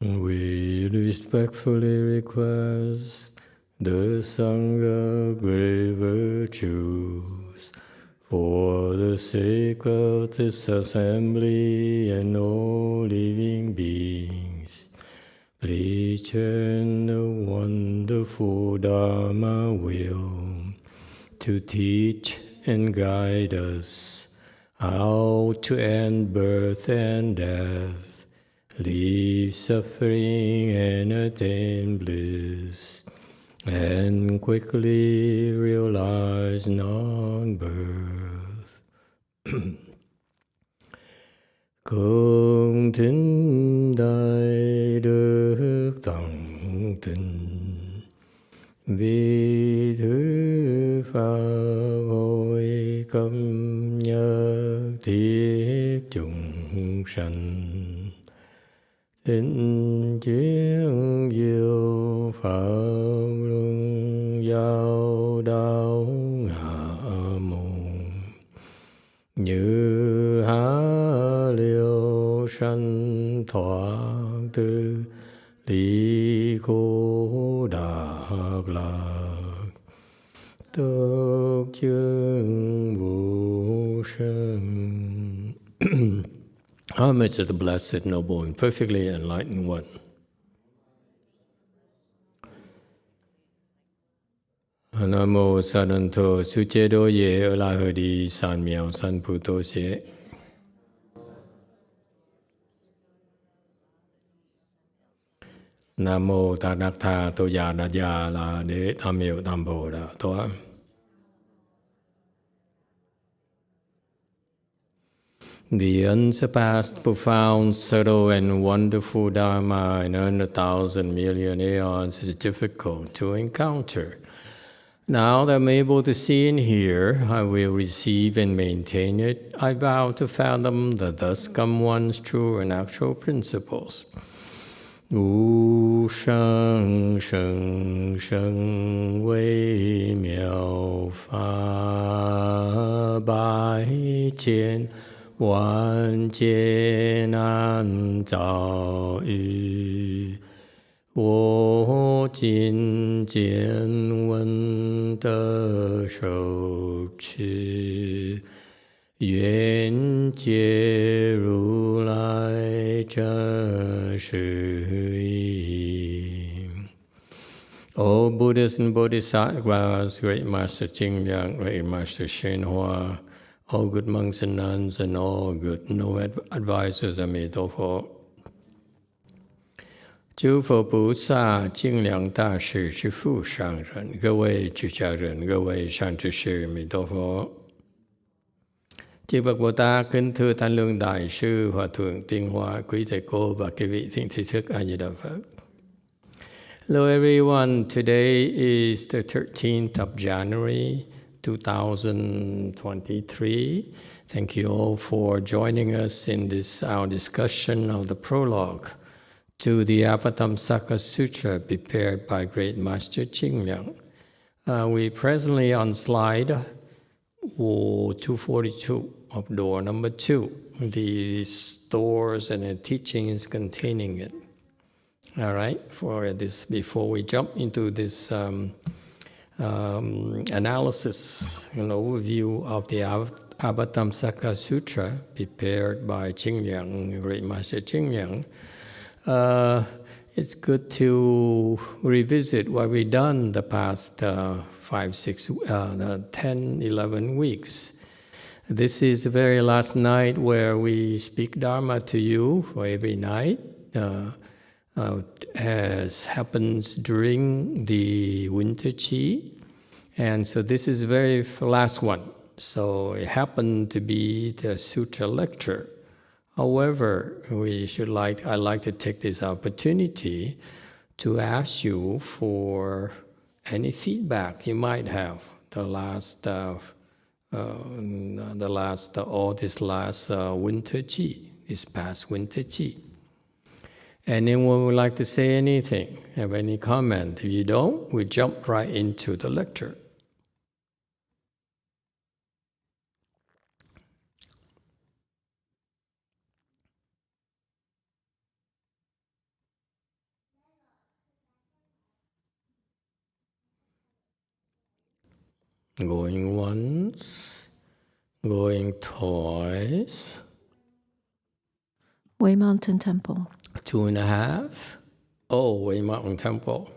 We respectfully request the Sangha great virtues for the sake of this assembly and all living beings. Please turn the wonderful Dharma wheel to teach and guide us how to end birth and death, leave suffering and attain bliss, and quickly realize non-birth. Cung thính đại đức tổng tình, vì thứ pháp hội cập nhật thiết chúng sanh, thính chuyên diệu pháp luân giao đạo ngã môn, như há liêu sanh thoát tư lý khổ đạc lạc, tốc chứng vô sanh. Homage to the Blessed, Noble, and Perfectly Enlightened One. Nam mô Sa Đan Thô Sư Chế Đô Ye Ơ La Hơ Đi San Miao San Pu Tô Xế. Nam mô Ta Đắc Tha Tô Già Đà Già La Đế Tham Miệu Tham Bồ Đà Thoa. The unsurpassed, profound, subtle, and wonderful Dharma in 100,000 million aeons is difficult to encounter. Now that I'm able to see and hear, I will receive and maintain it. I vow to fathom the thus come one's true and actual principles. Wu sheng sheng sheng wei miao fa bai jian wan jie nan zao yu, wo jin jian wen de shou qi, yuan jie ru lai zhe shi yi. O Buddhas and Bodhisattvas, Great Master Ching Liang, Great Master YongHua, all good monks and nuns, and all good advisors, Emitofuo. 诸佛菩萨、清凉大士、是父上人，各位出家人，各位善知识，弥陀佛。Chư Phật Bồ Tát, kính thưa Thanh Lương Đại sư, Hòa thượng Tiên Hoa, quý thầy cô và quý vị thiện tri thức A Di Đà Phật. Hello everyone, today is the 13th of January 2023. Thank you all for joining us in this our discussion of the prologue to the Avatamsaka Sutra prepared by Great Master Ching Liang. We presently on slide 242 of door number 2, the stores and the teachings containing it. All right, for this, before we jump into this analysis and overview of the Avatamsaka Sutra prepared by Ching Liang, Great Master Ching Liang, it's good to revisit what we've done the past 10, 11 weeks. This is the very last night where we speak Dharma to you for every night, as happens during the winter chi. And so this is the very last one. So it happened to be the sutra lecture. However, I'd like to take this opportunity to ask you for any feedback you might have this last winter chi, this past winter chi. Anyone would like to say anything, have any comment? If you don't, we jump right into the lecture. Going once, going twice. Way Mountain Temple. 2.5. Oh, Way Mountain Temple.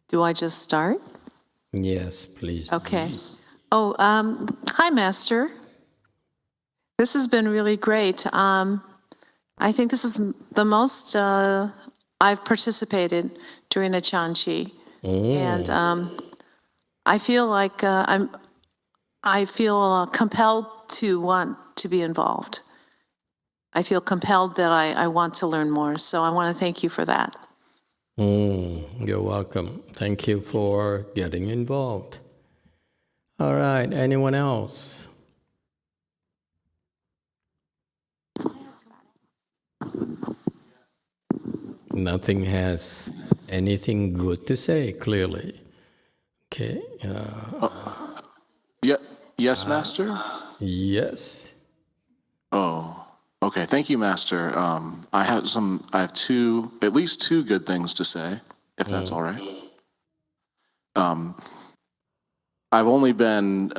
Do I just start? Yes, please. Okay. Oh, hi, Master. This has been really great. I think this is the most I've participated during a Chanchi. And I feel like I feel compelled to want to be involved. I feel compelled that I want to learn more. So I want to thank you for that. You're welcome. Thank you for getting involved. All right, anyone else? Nothing has anything good to say, clearly. Okay. Yes, Master? Yes. Oh, okay. Thank you, Master. I have at least two good things to say, if that's all right. I've only been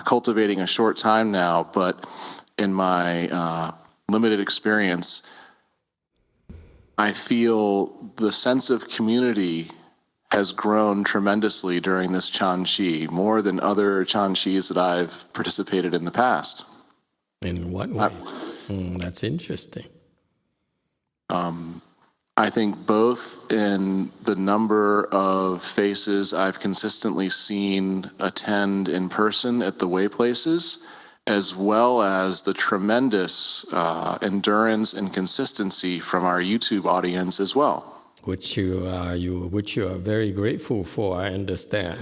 cultivating a short time now, but in my limited experience, I feel the sense of community has grown tremendously during this Chanchi, more than other Chanchis that I've participated in the past. In what way? That's interesting. I think both in the number of faces I've consistently seen attend in person at the way places, as well as the tremendous endurance and consistency from our YouTube audience as well. Which you are very grateful for, I understand.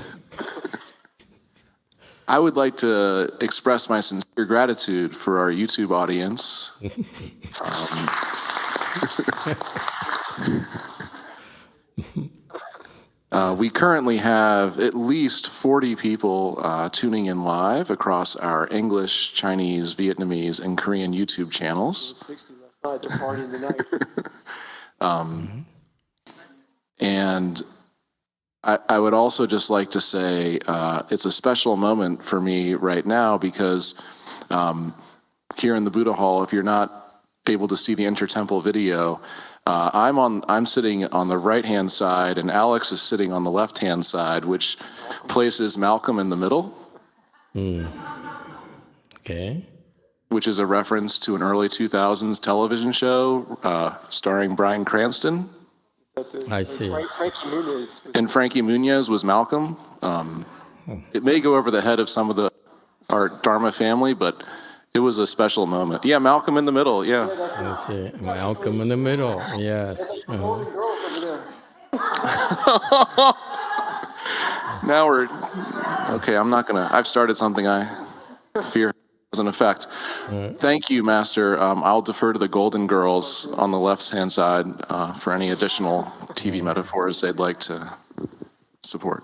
I would like to express my sincere gratitude for our YouTube audience. We currently have at least 40 people tuning in live across our English, Chinese, Vietnamese, and Korean YouTube channels. 60 outside, they're partying tonight. And I would also just like to say it's a special moment for me right now because here in the Buddha Hall, if you're not able to see the intertemple video, I'm sitting on the right-hand side and Alex is sitting on the left-hand side, which places Malcolm in the middle. Okay. Which is a reference to an early 2000s television show starring Bryan Cranston. I see. Frankie Muniz. And Frankie Muniz was Malcolm. It may go over the head of some of our Dharma family, but it was a special moment. Yeah, Malcolm in the middle, yeah. I see. Malcolm in the middle, yes. Golden girls over there. Now okay, I've started something I fear has an effect. Thank you, Master. I'll defer to the Golden Girls on the left-hand side for any additional TV metaphors they'd like to support.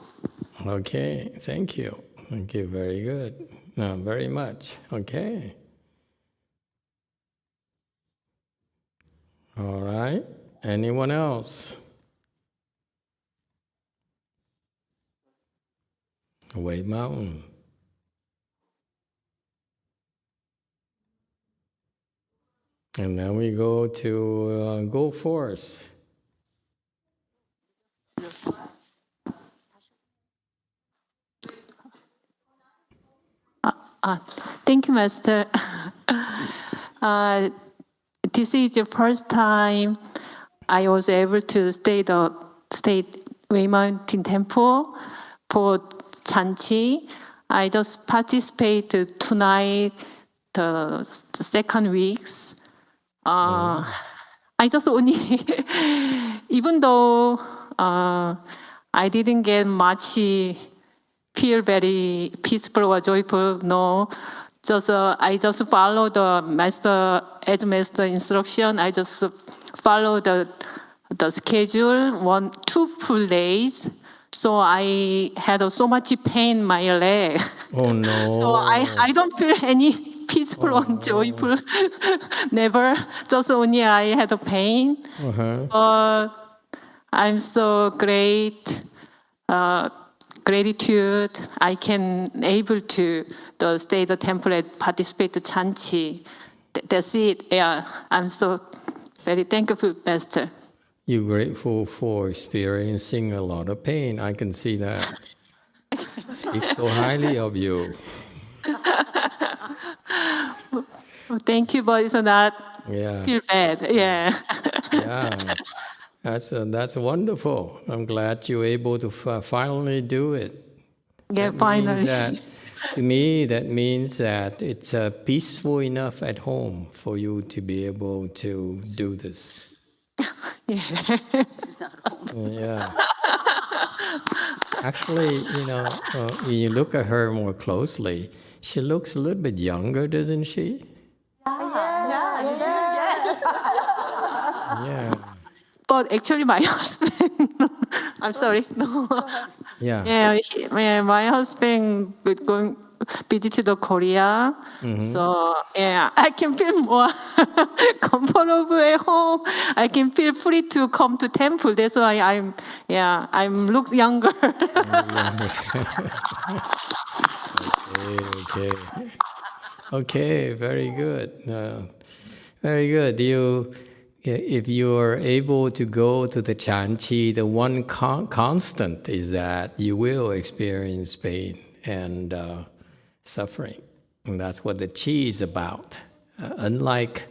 Okay, thank you. Thank you, very good. No, very much. Okay. All right. Anyone else? Way Mountain. And then we go to Go Force. Thank you, Master. This is the first time I was able to stay Way Mountain Temple for Chanchi. I just participated tonight, the second weeks. I just only, even though I didn't get much feel very peaceful or joyful, no. I just follow the master instruction. I just follow the schedule, 2 full days. So I had so much pain in my leg. Oh no. So I don't feel any peaceful or joyful. Never. Just only I had a pain. I'm so great. Gratitude. I can able to stay the temple and participate to chanchi. That's it. Yeah, I'm so very thankful, Master. You're grateful for experiencing a lot of pain. I can see that. Speak so highly of you. Well, thank you, but it's not Yeah, feel bad. Yeah. yeah. That's wonderful. I'm glad you're able to finally do it. Yeah, That means finally. that, to me, that means that it's peaceful enough at home for you to be able to do this. Yeah. Yeah. Actually, when you look at her more closely, she looks a little bit younger, doesn't she? Yeah. But actually, my husband. I'm sorry. No. Yeah. Yeah, my husband would going visit to the Korea, so yeah, I can feel more comfortable at home. I can feel free to come to temple. That's why I'm look younger. Okay. Okay. Very good. Very good. If you are able to go to the Chanchi, the one constant is that you will experience pain and suffering. And that's what the Qi is about. Unlike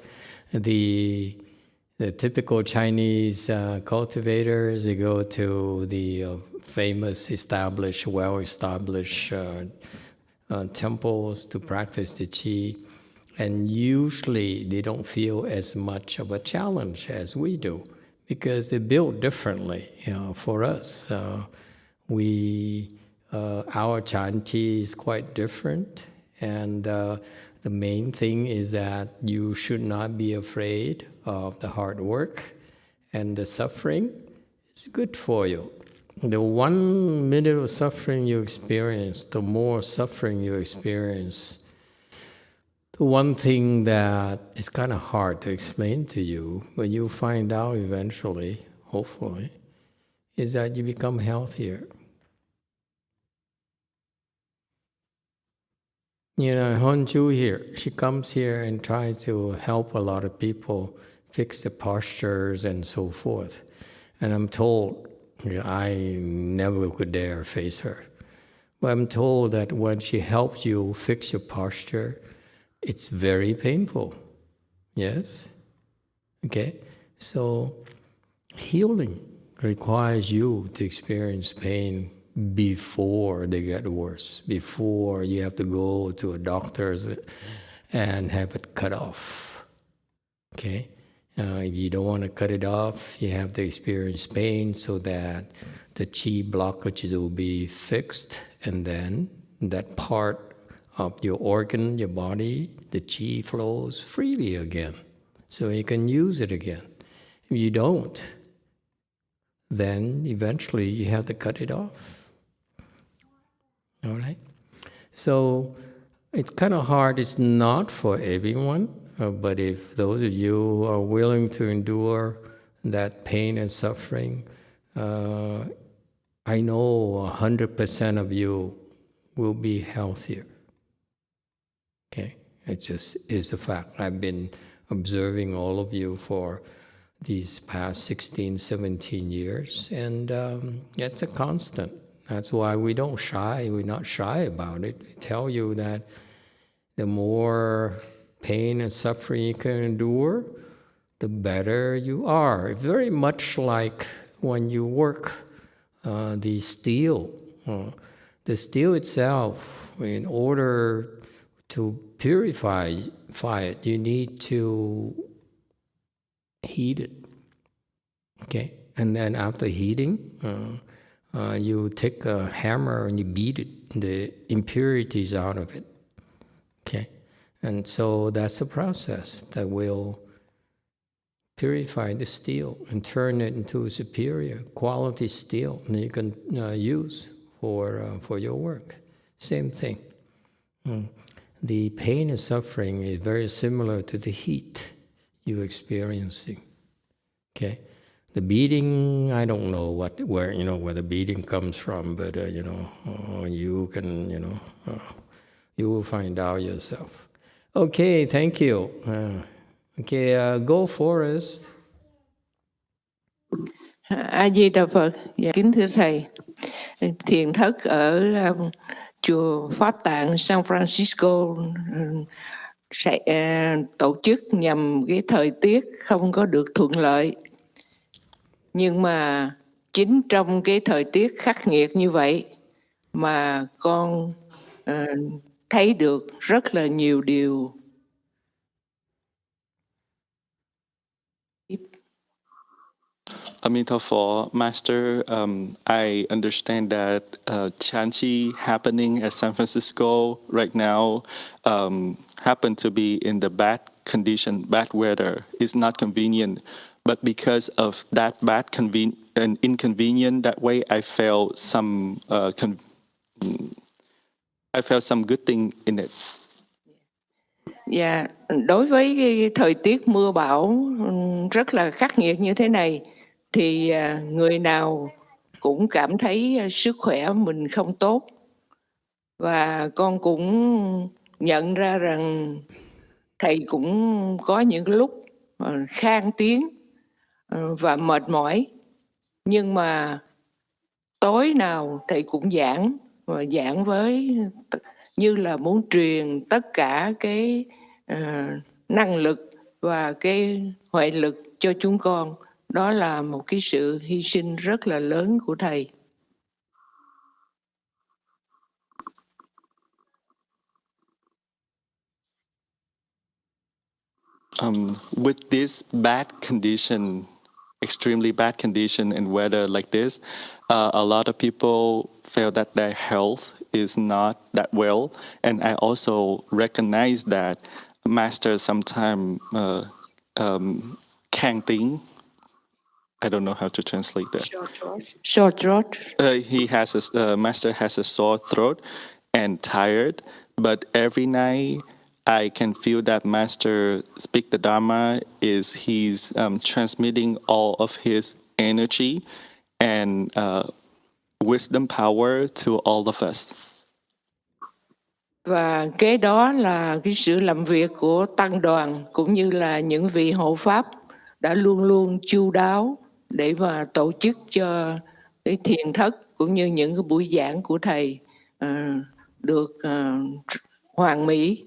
the typical Chinese cultivators, you go to the famous established, well-established temples to practice the Qi. And usually they don't feel as much of a challenge as we do because they're built differently. For us, our Chanti is quite different. And the main thing is that you should not be afraid of the hard work and the suffering. It's good for you. The 1 minute of suffering you experience, the more suffering you experience, the one thing that is kind of hard to explain to you, but you'll find out eventually, hopefully, is that you become healthier. Honju here, she comes here and tries to help a lot of people fix the postures and so forth. And I'm told, I never could dare face her, but I'm told that when she helps you fix your posture, it's very painful. Yes? Okay? So healing requires you to experience pain before they get worse, before you have to go to a doctor's and have it cut off. Okay? If you don't want to cut it off, you have to experience pain so that the chi blockages will be fixed, and then that part of your organ, your body, the chi flows freely again, so you can use it again. If you don't, then eventually you have to cut it off. All right? So it's kind of hard. It's not for everyone, but if those of you who are willing to endure that pain and suffering, I know 100% of you will be healthier. Okay, it just is a fact. I've been observing all of you for these past 16, 17 years, and it's a constant. That's why we don't shy. We're not shy about it. We tell you that the more pain and suffering you can endure, the better you are. Very much like when you work the steel. The steel itself, in order to purify it, you need to heat it. Okay, and then after heating, you take a hammer and you beat it, the impurities out of it. Okay, and so that's a process that will purify the steel and turn it into a superior quality steel that you can use for your work. Same thing. The pain and suffering is very similar to the heat you're experiencing. Okay, The beating, I don't know where the beating comes from, but you can you will find out yourself. Okay, thank you. Go Forest. A Di Đà Phật. Dạ, kính thưa thầy, thiền thất ở chùa Pháp Tạng San Francisco sẽ tổ chức nhằm cái thời tiết không có được thuận lợi, nhưng mà chính trong cái thời tiết khắc nghiệt như vậy mà con thấy được rất là nhiều điều. Emitofuo, Master, I understand that Chanchi happening at San Francisco right now happen to be in the bad condition, bad weather. It's not convenient, but because of that bad and inconvenient that way, I felt some good thing in it. Và đối với cái thời tiết mưa bão rất là khắc nghiệt như thế này thì người nào cũng cảm thấy sức khỏe mình không tốt. Và con cũng nhận ra rằng thầy cũng có những lúc khan tiếng và mệt mỏi. Nhưng mà tối nào thầy cũng giảng, và giảng với như là muốn truyền tất cả cái năng lực và cái huệ lực cho chúng con. Đó là một cái sự hy sinh rất là lớn của thầy. With this bad condition, extremely bad condition and weather like this, a lot of people feel that their health is not that well. And I also recognize that Master sometimes can't think. I don't know how to translate that. Sore throat. Master has a sore throat and tired, but every night I can feel that Master speak the Dharma he's transmitting all of his energy and wisdom power to all of us. Và kế đó là cái sự làm việc của tăng đoàn cũng như là những vị hộ pháp đã luôn luôn chu đáo để mà tổ chức cho cái thiền thất cũng như những cái buổi giảng của thầy được hoàn mỹ.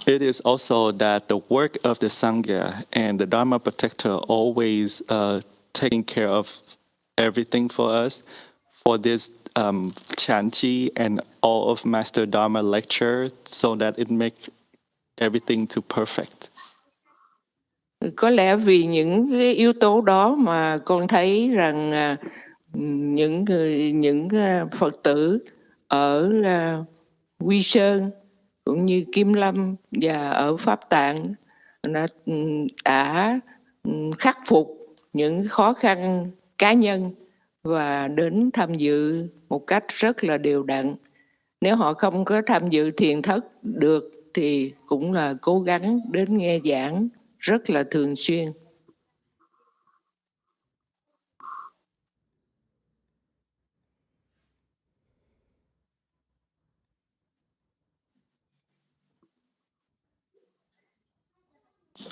It is also that the work of the Sangha and the Dharma protector always taking care of everything for us. For this Chanchi and all of Master Dharma lecture so that it makes everything to perfect. Có lẽ vì những cái yếu tố đó mà con thấy rằng những Phật tử ở Quy Sơn cũng như Kim Lâm và ở Pháp Tạng đã khắc phục những khó khăn cá nhân và đến tham dự một cách rất là đều đặn. Nếu họ không có tham dự thiền thất được thì cũng là cố gắng đến nghe giảng rất là thường xuyên.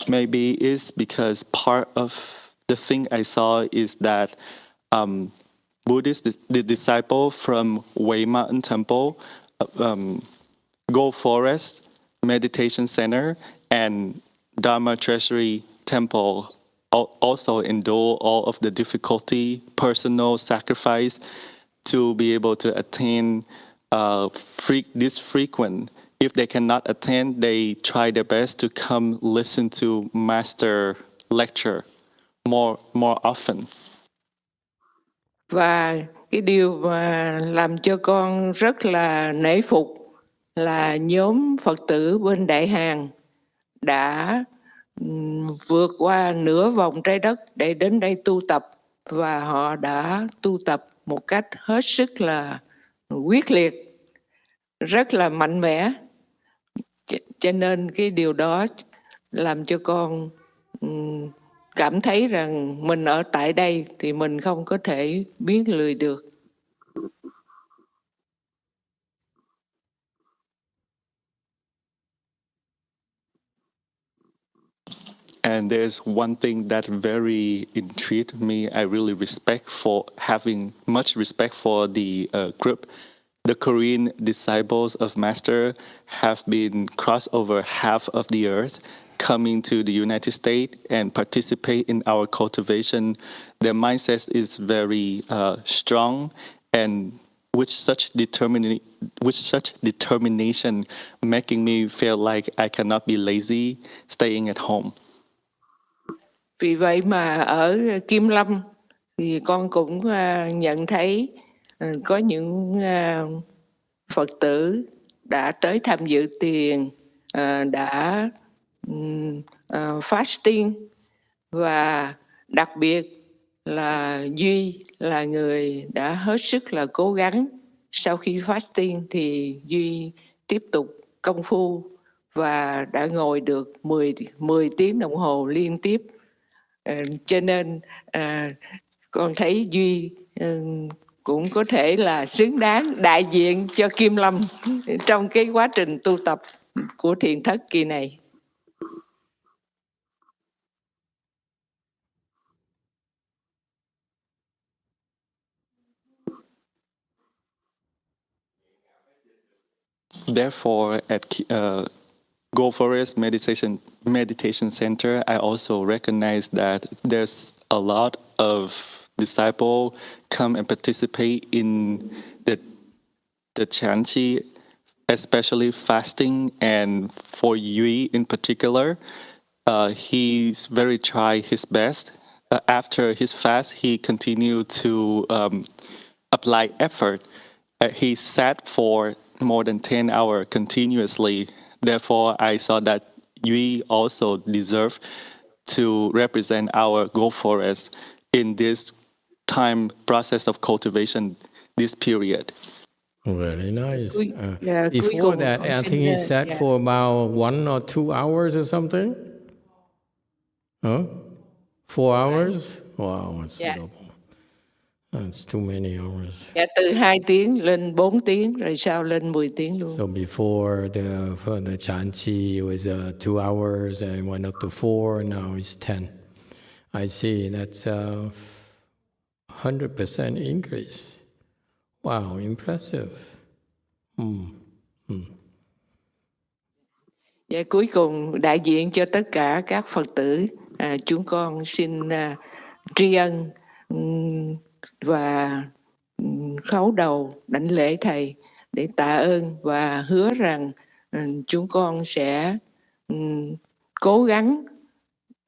Maybe it's because part of the thing I saw is that Buddhist the disciple from Way Mountain Temple, Go Forest Meditation Center, and Dharma Treasury Temple also endure all of the difficulty, personal sacrifice to be able to attain this frequent. If they cannot attend, they try their best to come listen to Master lecture more often. Và cái điều mà làm cho con rất là nể phục là nhóm Phật tử bên Đại Hàn đã vượt qua nửa vòng trái đất để đến đây tu tập, và họ đã tu tập một cách hết sức là quyết liệt, rất là mạnh mẽ. Cho nên cái điều đó làm cho con cảm thấy rằng mình ở tại đây thì mình không có thể biến lười được. And there's one thing that very intrigued me. I really having much respect for the group. The Korean disciples of Master have been crossed over half of the earth, coming to the United States and participate in our cultivation. Their mindset is very strong, and with such determination, making me feel like I cannot be lazy staying at home. Vì vậy mà ở Kim Lâm thì con cũng nhận thấy có những Phật tử đã tới tham dự thiền, đã fasting, và đặc biệt là Duy là người đã hết sức là cố gắng. Sau khi fasting thì Duy tiếp tục công phu và đã ngồi được 10 tiếng đồng hồ liên tiếp. Cho nên con thấy Duy cũng có thể là xứng đáng đại diện cho Kim Lâm trong cái quá trình tu tập của thiền thất kỳ này. Therefore, at Go Forest Meditation Center, I also recognize that there's a lot of disciples come and participate in the chanchi, especially fasting, and for Yui in particular, he's very try his best. After his fast, he continued to apply effort. He sat for more than 10 hours continuously. Therefore, I saw that Yui also deserved to represent our Go Forest in this time process of cultivation, this period. Very nice. Cuối Before cùng that, con I xin, think he sat for about 1 or 2 hours or something. Huh? 4 hours? Wow, it's double. That's too many hours. Dạ, từ 2 tiếng lên 4 tiếng, rồi sau lên 10 tiếng luôn. So before for the chanchi, it was 2 hours and went up to 4. Now it's 10. I see. That's 100% increase. Wow, impressive. Dạ, cuối cùng đại diện cho tất cả các Phật tử, chúng con xin tri ân và khấu đầu đảnh lễ Thầy để tạ ơn và hứa rằng chúng con sẽ cố gắng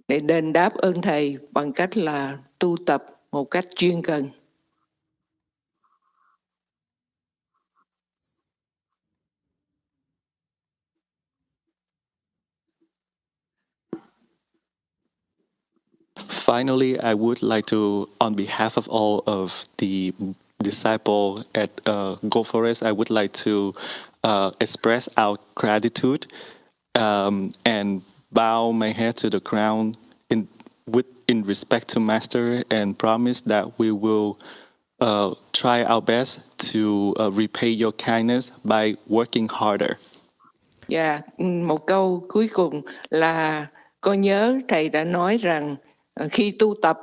để đền đáp ơn Thầy bằng cách là tu tập một cách chuyên cần. Finally, I would like to, on behalf of all of the disciple at Go Forest, I would like to express our gratitude and bow my head to the ground in respect to Master, and promise that we will try our best to repay your kindness by working harder. Dạ, một câu cuối cùng là con nhớ Thầy đã nói rằng khi tu tập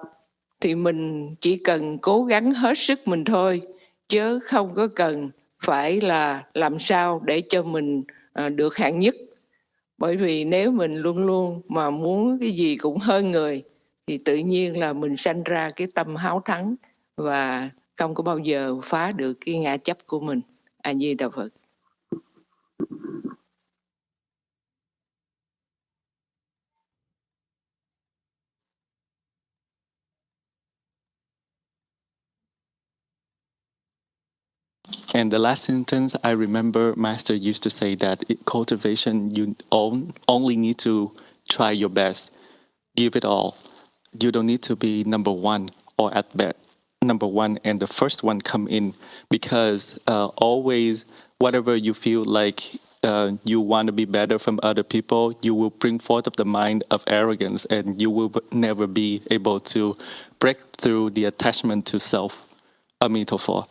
thì mình chỉ cần cố gắng hết sức mình thôi, chứ không có cần phải là làm sao để cho mình được hạng nhất. Bởi vì nếu mình luôn luôn mà muốn cái gì cũng hơn người thì tự nhiên là mình sanh ra cái tâm háo thắng và không có bao giờ phá được cái ngã chấp của mình. A Di Đà Phật. And the last sentence, I remember Master used to say that cultivation, you only need to try your best, give it all. You don't need to be number one or at best number one and the first one come in, because always whatever you feel like you want to be better from other people, you will bring forth of the mind of arrogance, and you will never be able to break through the attachment to self. Emitofuo.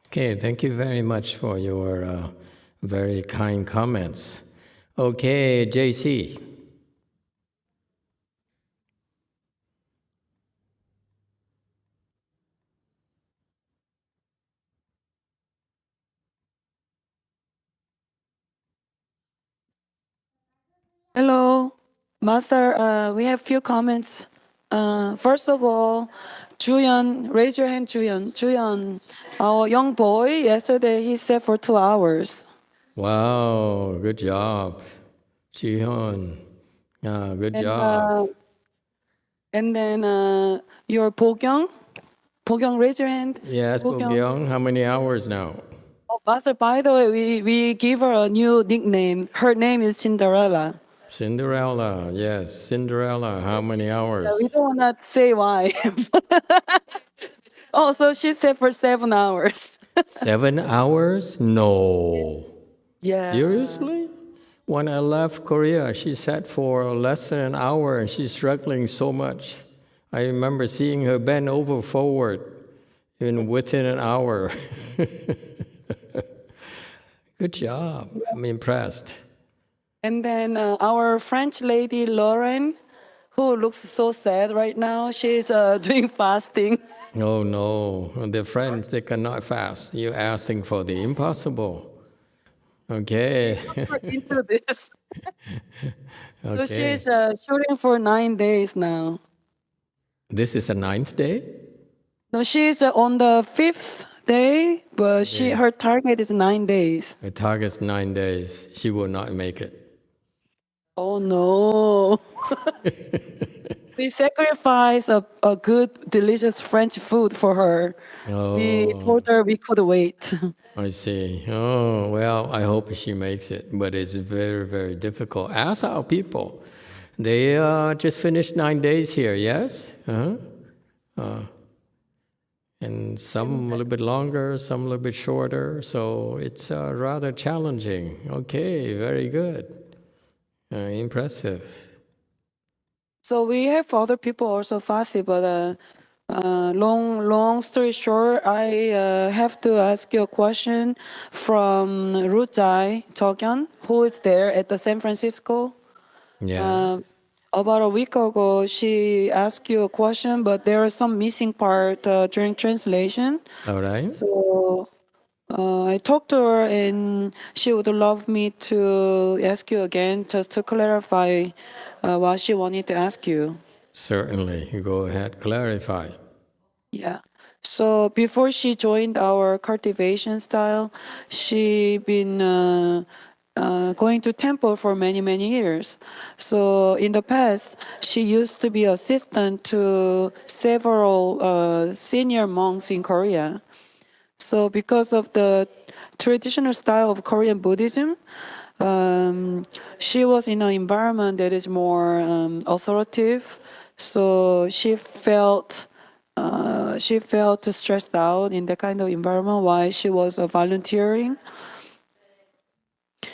Okay, thank you very much for your very kind comments. Okay, JC. Hello, Master. We have few comments. First of all, Juyeon, raise your hand, Juyeon. Juyeon, our young boy, yesterday he sat for 2 hours. Wow, good job. Jihyun, good And, job. And then your Bokyung, raise your hand. Yes, Bogyeong, how many hours now? Oh, Master, by the way, we give her a new nickname. Her name is Cinderella. Cinderella, yes, Cinderella, how many hours? We don't want to say why. Oh, so she sat for 7 hours. 7 hours? No. Yeah. Seriously? When I left Korea, she sat for less than an hour and she's struggling so much. I remember seeing her bend over forward even within an hour. Good job. I'm impressed. And then our French lady, Lauren, who looks so sad right now, she's doing fasting. Oh no, the French, they cannot fast. You're asking for the impossible. Okay. We're into this. So Okay. she's shooting for 9 days now. This is the 9th day? No, she's on the 5th day, but her target is 9 days. The target's 9 days. She will not make it. Oh no. We sacrificed a good, delicious French food for her. We told her we could wait. I see. Oh, well, I hope she makes it, but it's very, very difficult. Ask our people. They just finished 9 days here, yes? And some a little bit longer, some a little bit shorter, so it's rather challenging. Okay, very good. Impressive. So we have other people also fasting, but long story short, I have to ask you a question from Rujai Jogyeon, who is there at the San Francisco. Yeah. About a week ago, she asked you a question, but there is some missing part during translation. All right. So I talked to her, and she would love me to ask you again, just to clarify what she wanted to ask you. Certainly. Go ahead, clarify. Yeah. So before she joined our cultivation style, she been going to temple for many, many years. So in the past, she used to be assistant to several senior monks in Korea. So because of the traditional style of Korean Buddhism, she was in an environment that is more authoritative. So she felt stressed out in that kind of environment while she was volunteering.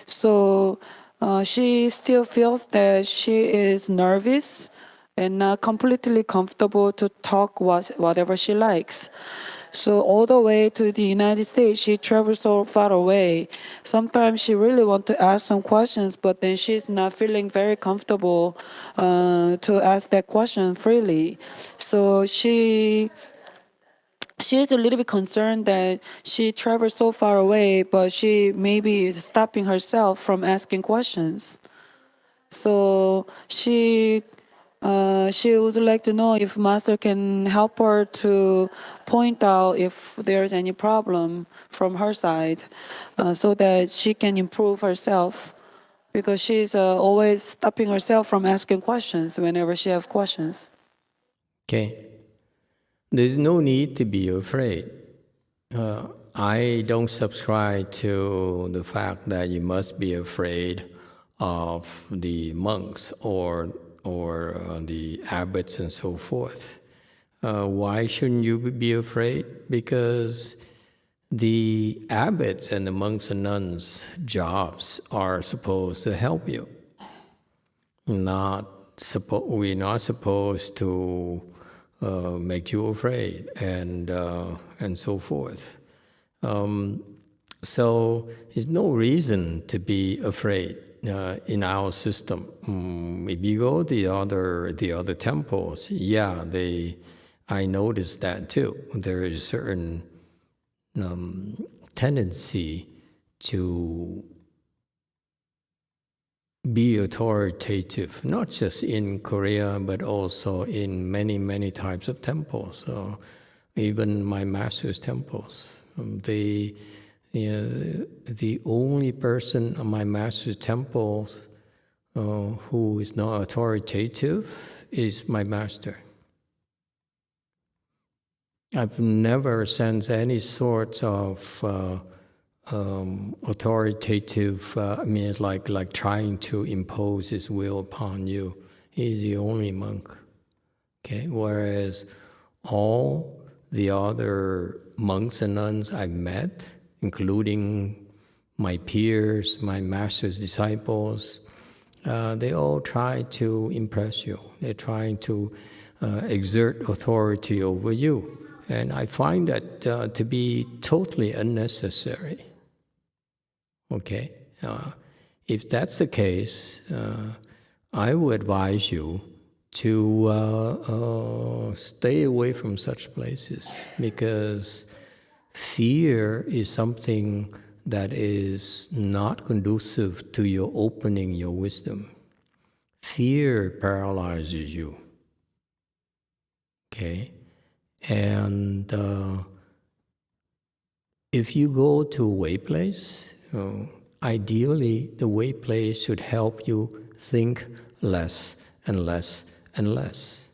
So she still feels that she is nervous and not completely comfortable to talk whatever she likes. So all the way to the United States, she travels so far away. Sometimes she really wants to ask some questions, but then she's not feeling very comfortable to ask that question freely. So she's a little bit concerned that she travels so far away, but she maybe is stopping herself from asking questions. So she would like to know if Master can help her to point out if there's any problem from her side, so that she can improve herself, because she's always stopping herself from asking questions whenever she has questions. Okay. There's no need to be afraid. I don't subscribe to the fact that you must be afraid of the monks or the abbots and so forth. Why shouldn't you be afraid? Because the abbots and the monks and nuns' jobs are supposed to help you. We're not supposed to make you afraid and so forth. So there's no reason to be afraid in our system. If you go to the other temples, yeah, I noticed that too. There is a certain tendency to be authoritative, not just in Korea, but also in many, many types of temples. Even my master's temples. The only person in my master's temples who is not authoritative is my master. I've never sensed any sort of authoritative, like trying to impose his will upon you. He's the only monk. Okay, whereas all the other monks and nuns I've met, including my peers, my master's disciples, they all try to impress you. They're trying to exert authority over you. And I find that to be totally unnecessary. Okay? If that's the case, I would advise you to stay away from such places, because fear is something that is not conducive to your opening your wisdom. Fear paralyzes you. Okay? And if you go to a way place, ideally the way place should help you think less and less and less.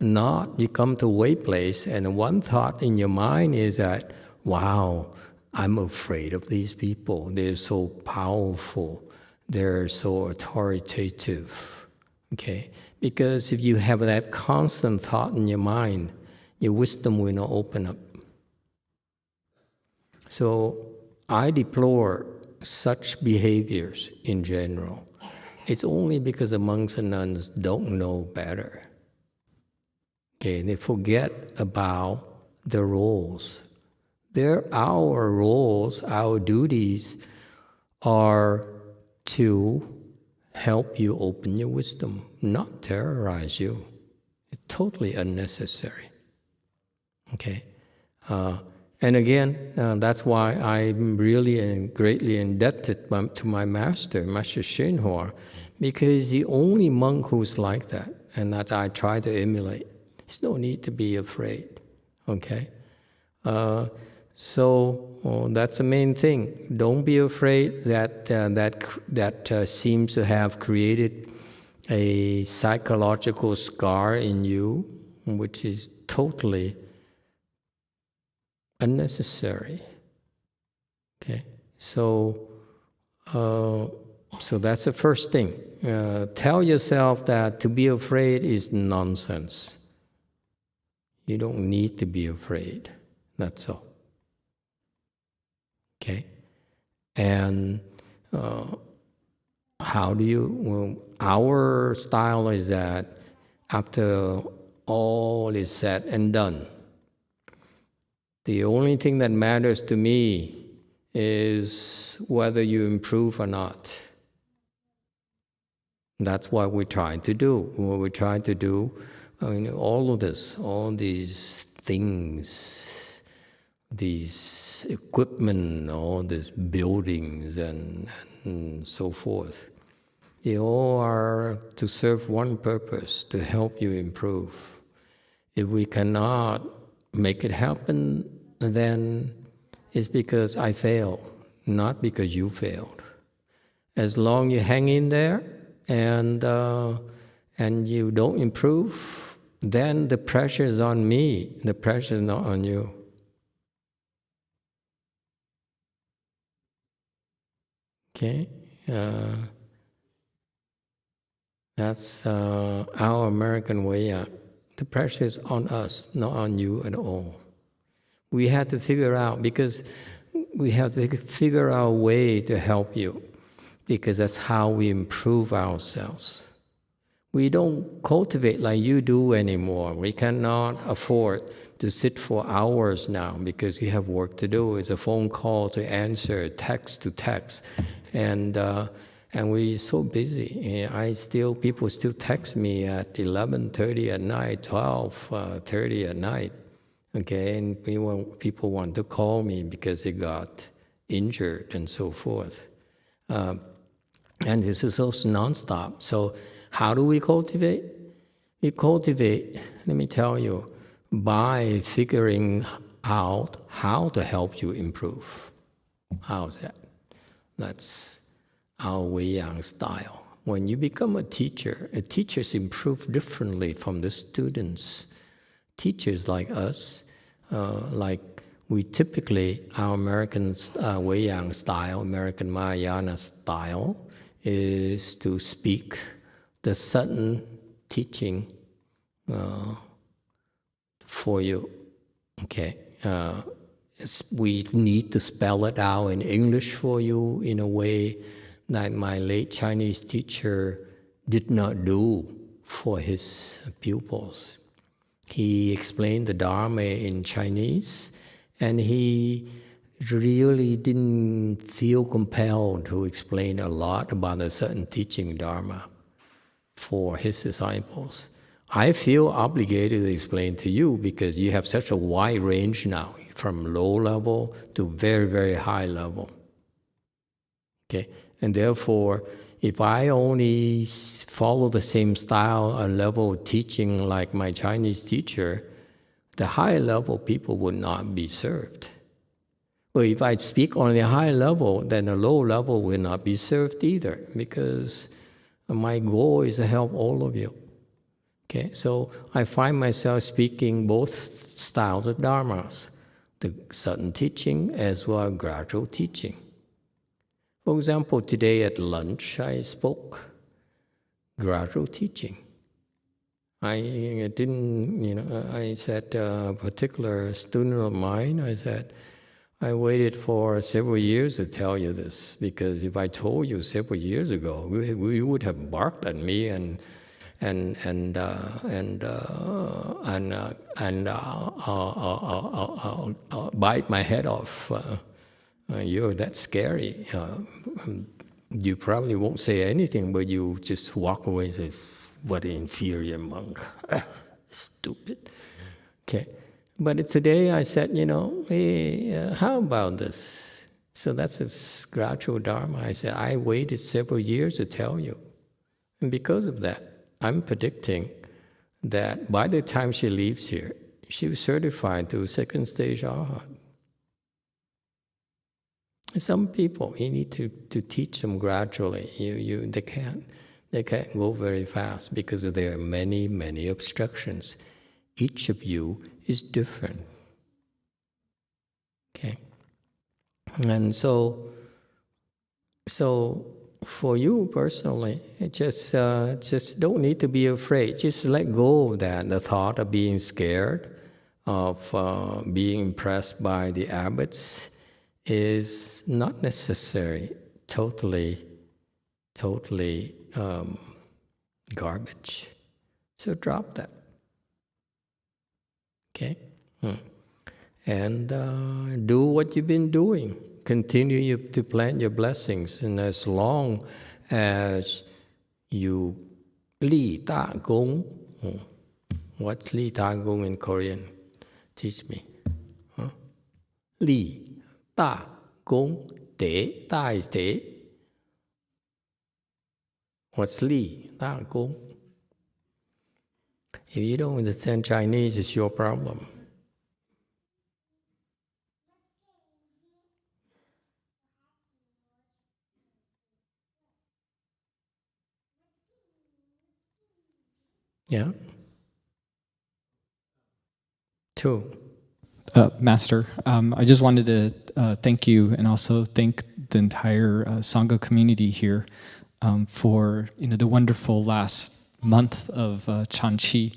Not you come to a way place and one thought in your mind is that, wow, I'm afraid of these people. They're so powerful. They're so authoritative. Okay? Because if you have that constant thought in your mind, your wisdom will not open up. So I deplore such behaviors in general. It's only because the monks and nuns don't know better. Okay, they forget about the roles. Our roles, our duties are to help you open your wisdom, not terrorize you. It's totally unnecessary. Okay? And again, that's why I'm really and greatly indebted to my master, Master YongHua, because he's the only monk who's like that, and that I try to emulate. There's no need to be afraid. Okay? So that's the main thing. Don't be afraid that seems to have created a psychological scar in you, which is totally unnecessary. Okay, so that's the first thing. Tell yourself that to be afraid is nonsense. You don't need to be afraid. That's all. Okay, and how do you? Well, our style is that after all is said and done, the only thing that matters to me is whether you improve or not. That's what we're trying to do. What we're trying to do, all of this, all these things, these equipment, all these buildings and so forth, they all are to serve one purpose, to help you improve. If we cannot make it happen, then it's because I failed, not because you failed. As long as you hang in there and you don't improve, then the pressure is on me. The pressure is not on you. Okay? That's our American way out. The pressure is on us, not on you at all. We had to figure out, because we have to figure out a way to help you, because that's how we improve ourselves. We don't cultivate like you do anymore. We cannot afford to sit for hours now because we have work to do. It's a phone call to answer, text to text, and we're so busy. People still text me at 11:30 at night, 12:30 at night. Okay, and people want to call me because they got injured and so forth. And this is also nonstop. So how do we cultivate? We cultivate, let me tell you, by figuring out how to help you improve. How's that? That's our Wei-Yang style. When you become a teacher, teachers improve differently from the students. Teachers like us, we typically, our American Wei-Yang style, American Mahayana style, is to speak the sudden teaching for you. Okay, we need to spell it out in English for you in a way that my late Chinese teacher did not do for his pupils. He explained the Dharma in Chinese, and he really didn't feel compelled to explain a lot about a certain teaching Dharma for his disciples. I feel obligated to explain to you because you have such a wide range now, from low level to very, very high level. Okay, and therefore, if I only follow the same style and level of teaching like my Chinese teacher, the high level people would not be served. Well, if I speak on a high level, then the low level will not be served either, because my goal is to help all of you. Okay, so I find myself speaking both styles of dharmas, the sudden teaching as well as gradual teaching. For example, today at lunch, I spoke gradual teaching. I didn't, I said a particular student of mine, I said, I waited for several years to tell you this, because if I told you several years ago, we would have barked at me and bite my head off. You're that scary. You probably won't say anything, but you just walk away and say, what an inferior monk. Stupid. Okay. But today I said, hey, how about this? So that's a gradual Dharma. I said, I waited several years to tell you. And because of that, I'm predicting that by the time she leaves here, she was certified to second stage Arhat. Some people, you need to teach them gradually. They can't go very fast because there are many, many obstructions. Each of you is different. Okay? And so for you personally, it just don't need to be afraid. Just let go of that, the thought of being scared, of being impressed by the abbots is not necessary, totally garbage. So drop that. Okay? And do what you've been doing. Continue to plant your blessings. And as long as you Li Ta Gong, what's Li Ta Gong in Korean? Teach me. Li Ta Gong Te. Ta is Te. What's Li Ta Gong? If you don't understand Chinese, it's your problem. Yeah? 2. Master, I just wanted to thank you and also thank the entire Sangha community here for the wonderful last month of Chanqi.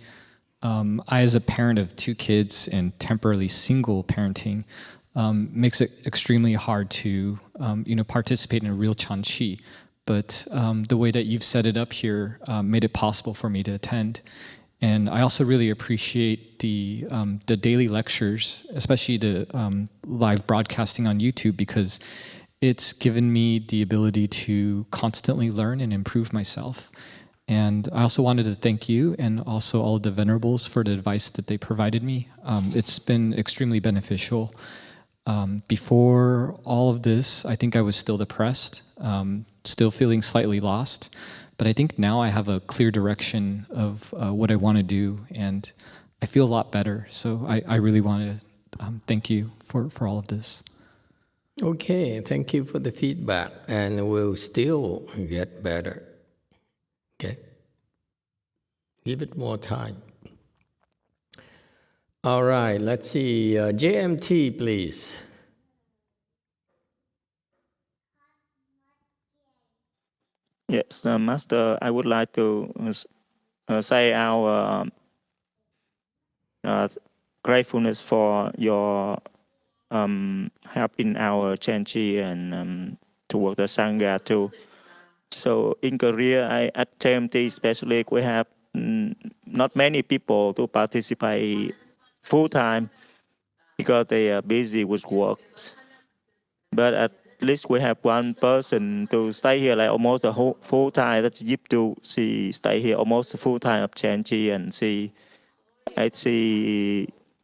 I, as a parent of 2 kids and temporarily single parenting, makes it extremely hard to, participate in a real Chanqi. But the way that you've set it up here made it possible for me to attend. And I also really appreciate the daily lectures, especially the live broadcasting on YouTube, because it's given me the ability to constantly learn and improve myself. And I also wanted to thank you and also all the venerables for the advice that they provided me. It's been extremely beneficial. Before all of this, I think I was still depressed, still feeling slightly lost. But I think now I have a clear direction of what I want to do, and I feel a lot better. So I really want to thank you for all of this. Okay, thank you for the feedback, and we'll still get better. Okay? Give it more time. All right, let's see. JMT, please. Yes, Master, I would like to say our gratefulness for your help in our Chanchi and toward the Sangha too. So in Korea, at TMT especially, we have not many people to participate full time because they are busy with work. But at least we have one person to stay here like almost a whole full time. That's Yip-Tu. She stay here almost full time of Chanchi, and she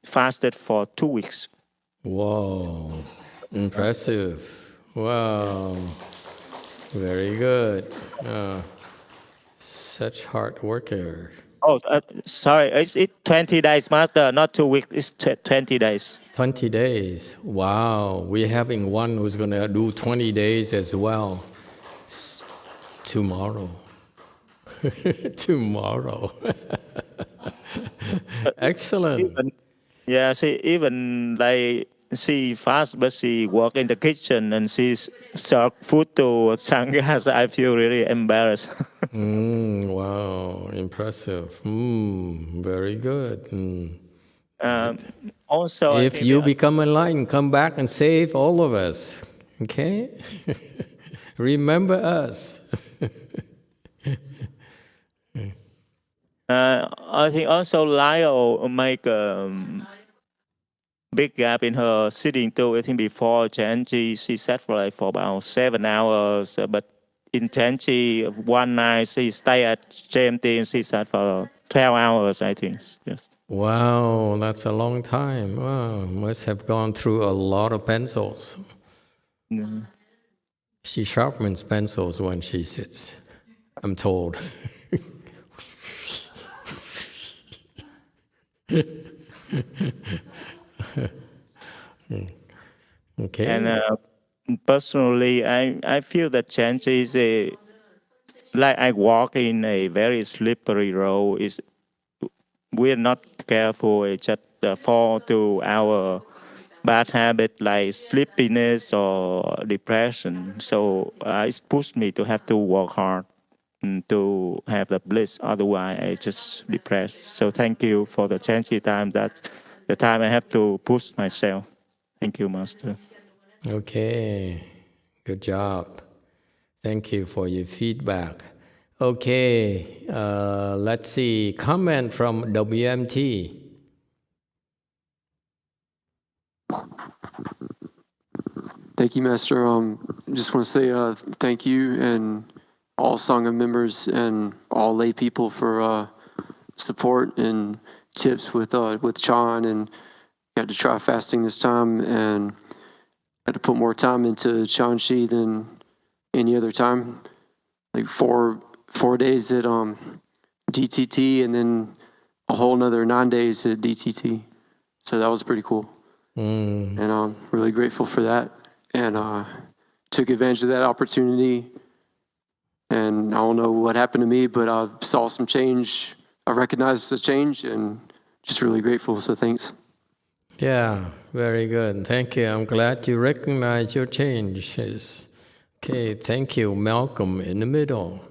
fasted for 2 weeks. Whoa, impressive. Wow, very good. Such hard worker. Oh, sorry, it's 20 days, Master, not 2 weeks. It's 20 days. 20 days. Wow, we're having one who's going to do 20 days as well. Tomorrow. Tomorrow. Excellent. Yeah, she fast, but she work in the kitchen and she serve food to Sangha. So I feel really embarrassed. Wow, impressive. Very good. Also, If you become enlightened, come back and save all of us. Okay? Remember us. I think also Lyle make big gap in her sitting too. I think before Chanchi, she sat for about 7 hours, but in Chanchi, one night she stayed at JMT and she sat for 12 hours, I think. Yes. Wow, that's a long time. Wow, must have gone through a lot of pencils. She sharpens pencils when she sits, I'm told. Okay. And personally, I feel that Chanchi is like I walk in a very slippery road. We're not careful, it just fall to our bad habit like sleepiness or depression. So it's pushed me to have to work hard to have the bliss. Otherwise, I just depressed. So thank you for the Chanchi time. That's the time I have to push myself. Thank you, Master. Okay, good job. Thank you for your feedback. Okay, let's see, comment from WMT. Thank you, Master. Just want to say thank you and all Sangha members and all lay people for support and tips with Chan, and had to try fasting this time and had to put more time into Chan Shi than any other time. Like four days at DTT and then a whole another 9 days at DTT. So that was pretty cool. And I'm really grateful for that. And took advantage of that opportunity. And I don't know what happened to me, but I saw some change. I recognized the change and just really grateful. So thanks. Yeah, very good. Thank you. I'm glad you recognize your changes. Okay, thank you, Malcolm in the middle.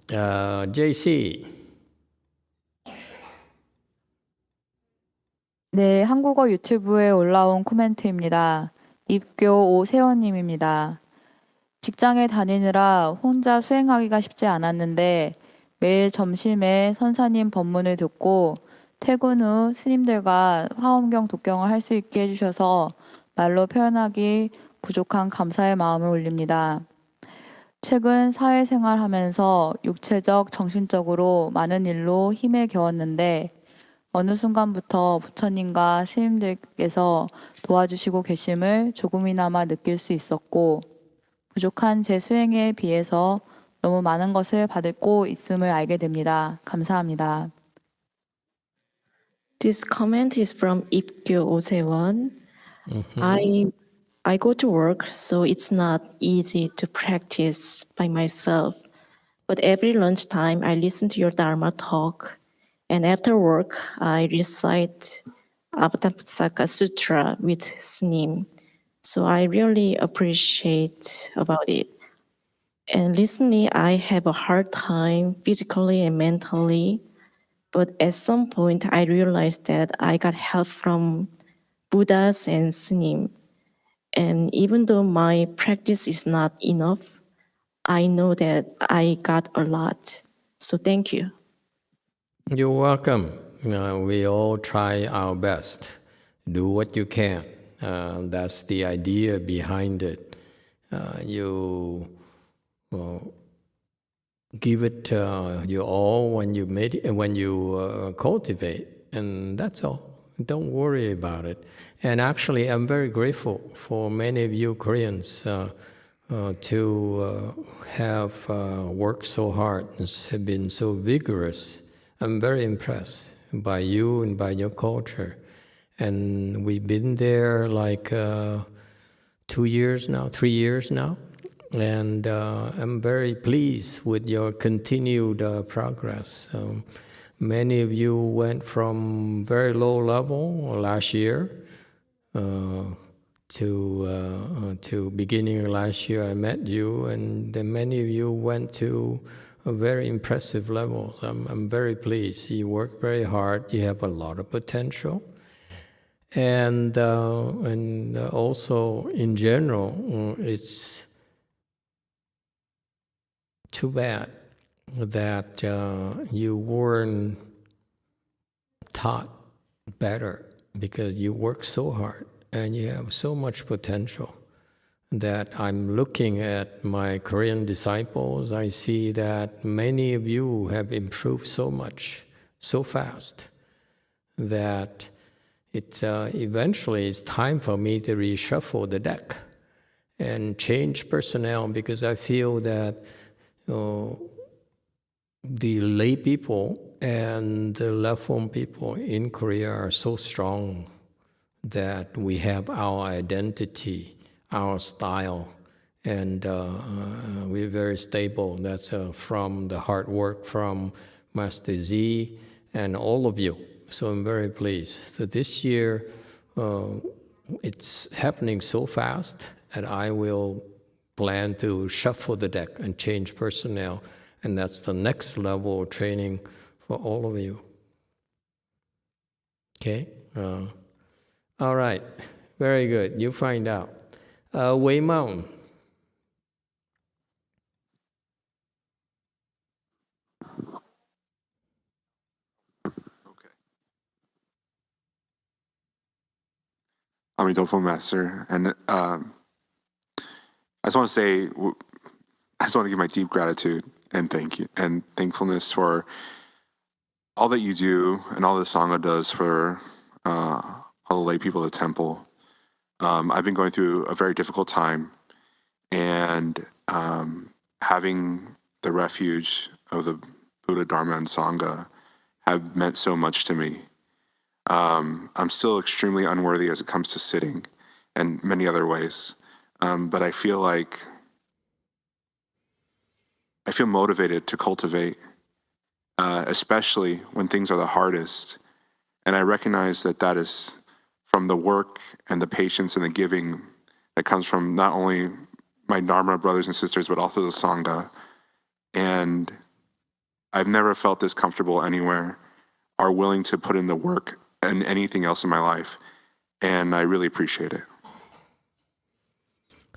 JC. 네, 한국어 유튜브에 올라온 코멘트입니다. 입교 오세원님입니다. 직장에 다니느라 혼자 수행하기가 쉽지 않았는데 매일 점심에 선사님 법문을 듣고 퇴근 후 스님들과 화엄경 독경을 할 수 있게 해주셔서 말로 표현하기 부족한 감사의 마음을 올립니다. 최근 사회생활 하면서 육체적, 정신적으로 많은 일로 힘에 겨웠는데 어느 순간부터 부처님과 스님들께서 도와주시고 계심을 조금이나마 느낄 수 있었고 부족한 제 수행에 비해서 너무 많은 것을 받고 있음을 알게 됩니다. 감사합니다. This comment is from Ipkyo Osewon. I go to work, so it's not easy to practice by myself. But every lunchtime, I listen to your Dharma talk. And after work, I recite Avatamsaka Sutra with Snim. So I really appreciate about it. And recently, I have a hard time physically and mentally. But at some point, I realized that I got help from Buddhas and Snim. And even though my practice is not enough, I know that I got a lot. So thank you. You're welcome. We all try our best. Do what you can. That's the idea behind it. You give it your all when you cultivate, and that's all. Don't worry about it. And actually, I'm very grateful for many of you Koreans to have worked so hard and have been so vigorous. I'm very impressed by you and by your culture. And we've been there like 2 years now, 3 years now. And I'm very pleased with your continued progress. Many of you went from very low level last year to beginning of last year. I met you, and then many of you went to a very impressive levels. I'm very pleased. You work very hard. You have a lot of potential, and also in general, it's too bad that you weren't taught better, because you work so hard and you have so much potential that I'm looking at my Korean disciples. I see that many of you have improved so much, so fast, that it eventually is time for me to reshuffle the deck and change personnel, because I feel that the lay people and the left form people in Korea are so strong that we have our identity, our style, and we're very stable. That's from the hard work from Master Z and all of you. So I'm very pleased. So this year, it's happening so fast that I will plan to shuffle the deck and change personnel. And that's the next level of training for all of you. Okay? All right. Very good. You find out. Wei Mountain. Emitofuo, Master. And I just want to say, I just want to give my deep gratitude and thank you and thankfulness for all that you do and all the Sangha does for all the lay people of the temple. I've been going through a very difficult time, and having the refuge of the Buddha, Dharma, and Sangha have meant so much to me. I'm still extremely unworthy as it comes to sitting and many other ways. But I feel motivated to cultivate, especially when things are the hardest. And I recognize that is from the work and the patience and the giving that comes from not only my Dharma brothers and sisters, but also the Sangha. And I've never felt this comfortable anywhere, are willing to put in the work and anything else in my life. And I really appreciate it.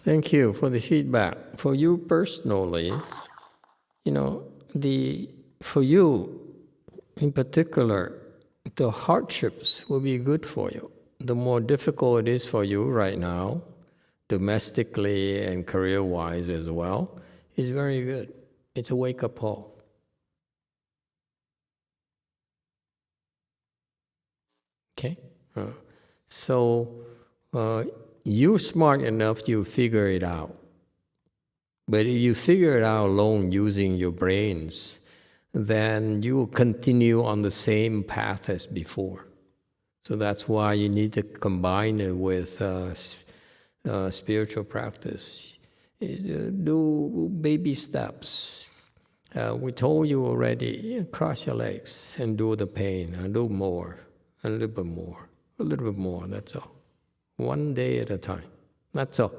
Thank you for the feedback. For you personally, for you in particular, the hardships will be good for you. The more difficult it is for you right now, domestically and career-wise as well, is very good. It's a wake-up call. Okay? You're smart enough, you figure it out. But if you figure it out alone using your brains, then you will continue on the same path as before. So that's why you need to combine it with spiritual practice. Do baby steps. We told you already, cross your legs and do the pain, and do more, and a little bit more, that's all. One day at a time, that's all.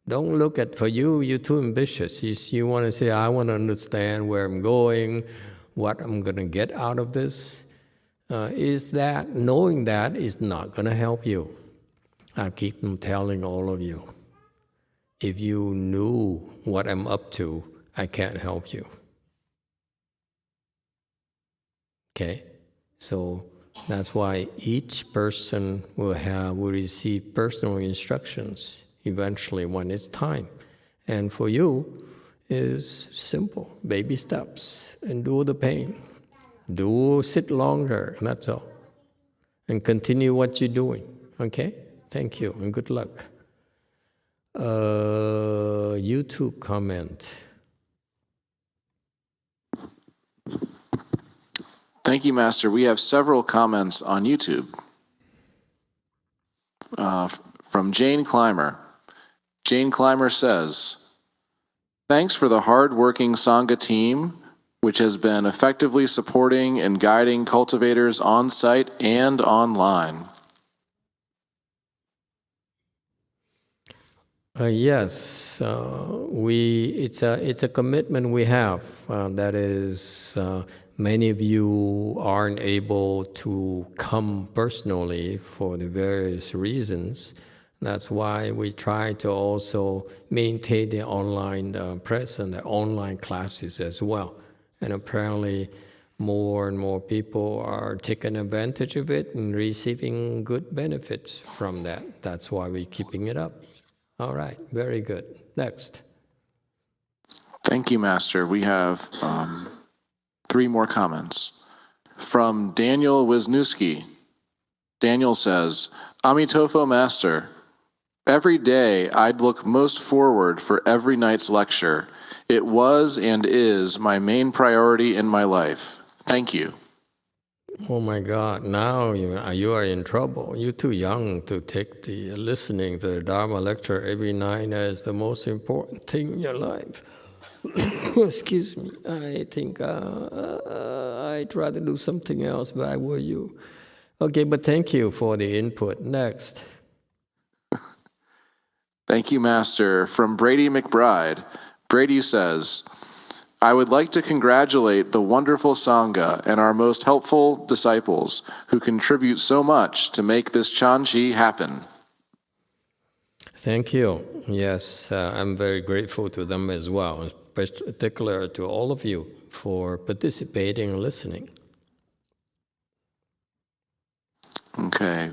Don't look at, for you, you're too ambitious. You want to say, I want to understand where I'm going, what I'm going to get out of this. Knowing that is not going to help you. I keep telling all of you, if you knew what I'm up to, I can't help you. Okay? So that's why each person will receive personal instructions eventually when it's time. And for you, is simple, baby steps, endure the pain. Sit longer, that's all. And continue what you're doing, okay? Thank you, and good luck. YouTube comment. Thank you, Master. We have several comments on YouTube. From Jane Clymer. Jane Clymer says, thanks for the hard-working Sangha team, which has been effectively supporting and guiding cultivators on-site and online. Yes, it's a commitment we have. That is, many of you aren't able to come personally for the various reasons. That's why we try to also maintain the online presence, the online classes as well. And apparently more and more people are taking advantage of it and receiving good benefits from that. That's why we're keeping it up. All right, very good. Next. Thank you, Master. We have 3 more comments. From Daniel Wisniewski. Daniel says, Emitofuo, Master. Every day I'd look most forward for every night's lecture. It was and is my main priority in my life. Thank you. Oh my God, now you are in trouble. You're too young to take the listening to the Dharma lecture every night as the most important thing in your life. Excuse me, I think I'd rather do something else, but I were you. Okay, but thank you for the input. Next. Thank you, Master. From Brady McBride. Brady says, I would like to congratulate the wonderful Sangha and our most helpful disciples who contribute so much to make this Chanchi happen. Thank you. Yes, I'm very grateful to them as well, in particular to all of you for participating and listening. Okay.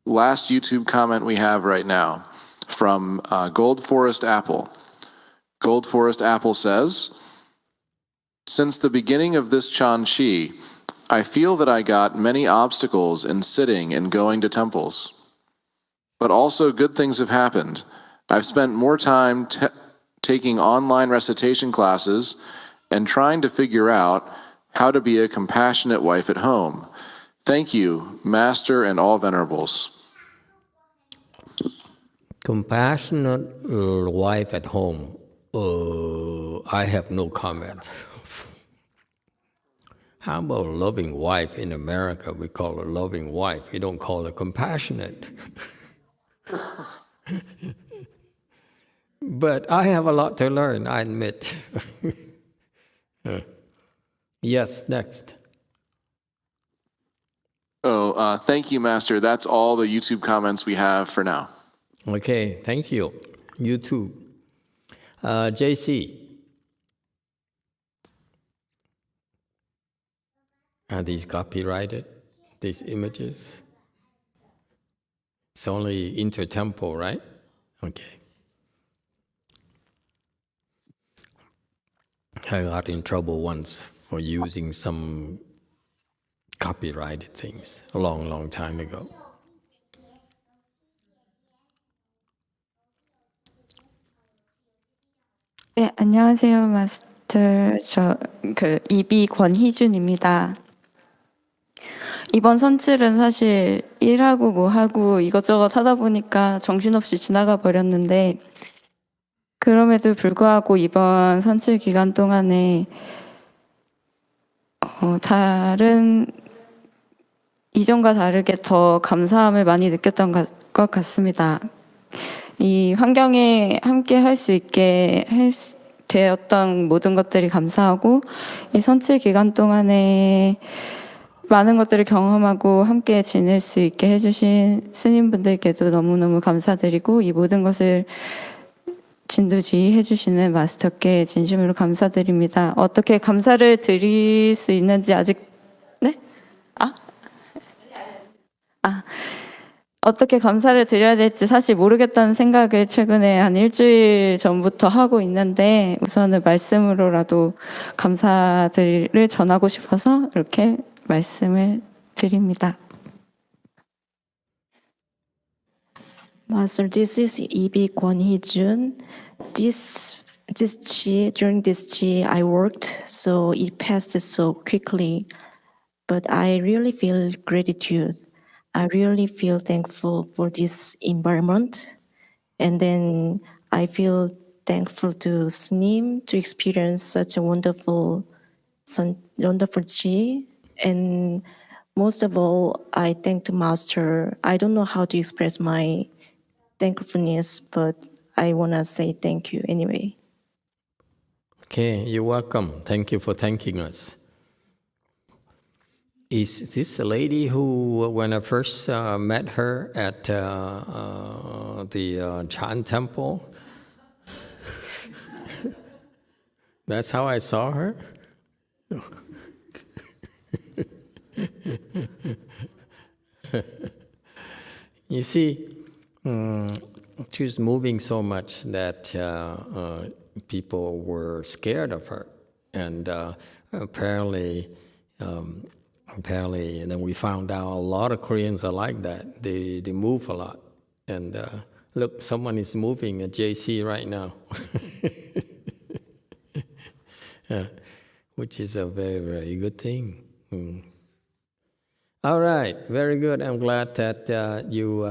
Last YouTube comment we have right now from Gold Forest Apple. Gold Forest Apple says, since the beginning of this Chanchi, I feel that I got many obstacles in sitting and going to temples. But also good things have happened. I've spent more time taking online recitation classes and trying to figure out how to be a compassionate wife at home. Thank you, Master and all venerables. Compassionate wife at home. I have no comment. How about a loving wife in America? We call her loving wife. We don't call her compassionate. But I have a lot to learn, I admit. Yes, next. Oh, thank you, Master. That's all the YouTube comments we have for now. Okay, thank you. You too. JC. Are these copyrighted, these images? It's only intertemple, right? Okay. I got in trouble once for using some copyrighted things a long, long time ago. 네, 안녕하세요, 마스터. 이비 권희준입니다. 이번 선칠은 사실 일하고 뭐하고 이것저것 하다 보니까 정신없이 지나가 버렸는데, 그럼에도 불구하고 이번 선칠 기간 동안에 다른 이전과 다르게 더 감사함을 많이 느꼈던 것 같습니다. 이 환경에 함께 할 수 있게 되었던 모든 것들이 감사하고, 이 선칠 기간 동안에 많은 것들을 경험하고 함께 지낼 수 있게 해주신 스님분들께도 너무너무 감사드리고, 이 모든 것을 진두지휘해 주시는 마스터께 진심으로 감사드립니다. 어떻게 감사를 드릴 수 있는지 아직 네? 어떻게 감사를 드려야 될지 사실 모르겠다는 생각을 최근에 한 일주일 전부터 하고 있는데, 우선은 말씀으로라도 감사를 전하고 싶어서 이렇게 말씀을 드립니다. Master, this is Ibi Kwon Hee-jun. During this Qi, I worked, so it passed so quickly. But I really feel gratitude. I really feel thankful for this environment. And then I feel thankful to Snim to experience such a wonderful Qi. And most of all, I thank the Master. I don't know how to express my thankfulness, but I want to say thank you anyway. Okay, you're welcome. Thank you for thanking us. Is this a lady who, when I first met her at the Chan temple, that's how I saw her? You see, she was moving so much that people were scared of her, and apparently, and then we found out a lot of Koreans are like that. They move a lot, and look, someone is moving at JC right now, which is a very, very good thing. All right, very good. I'm glad that you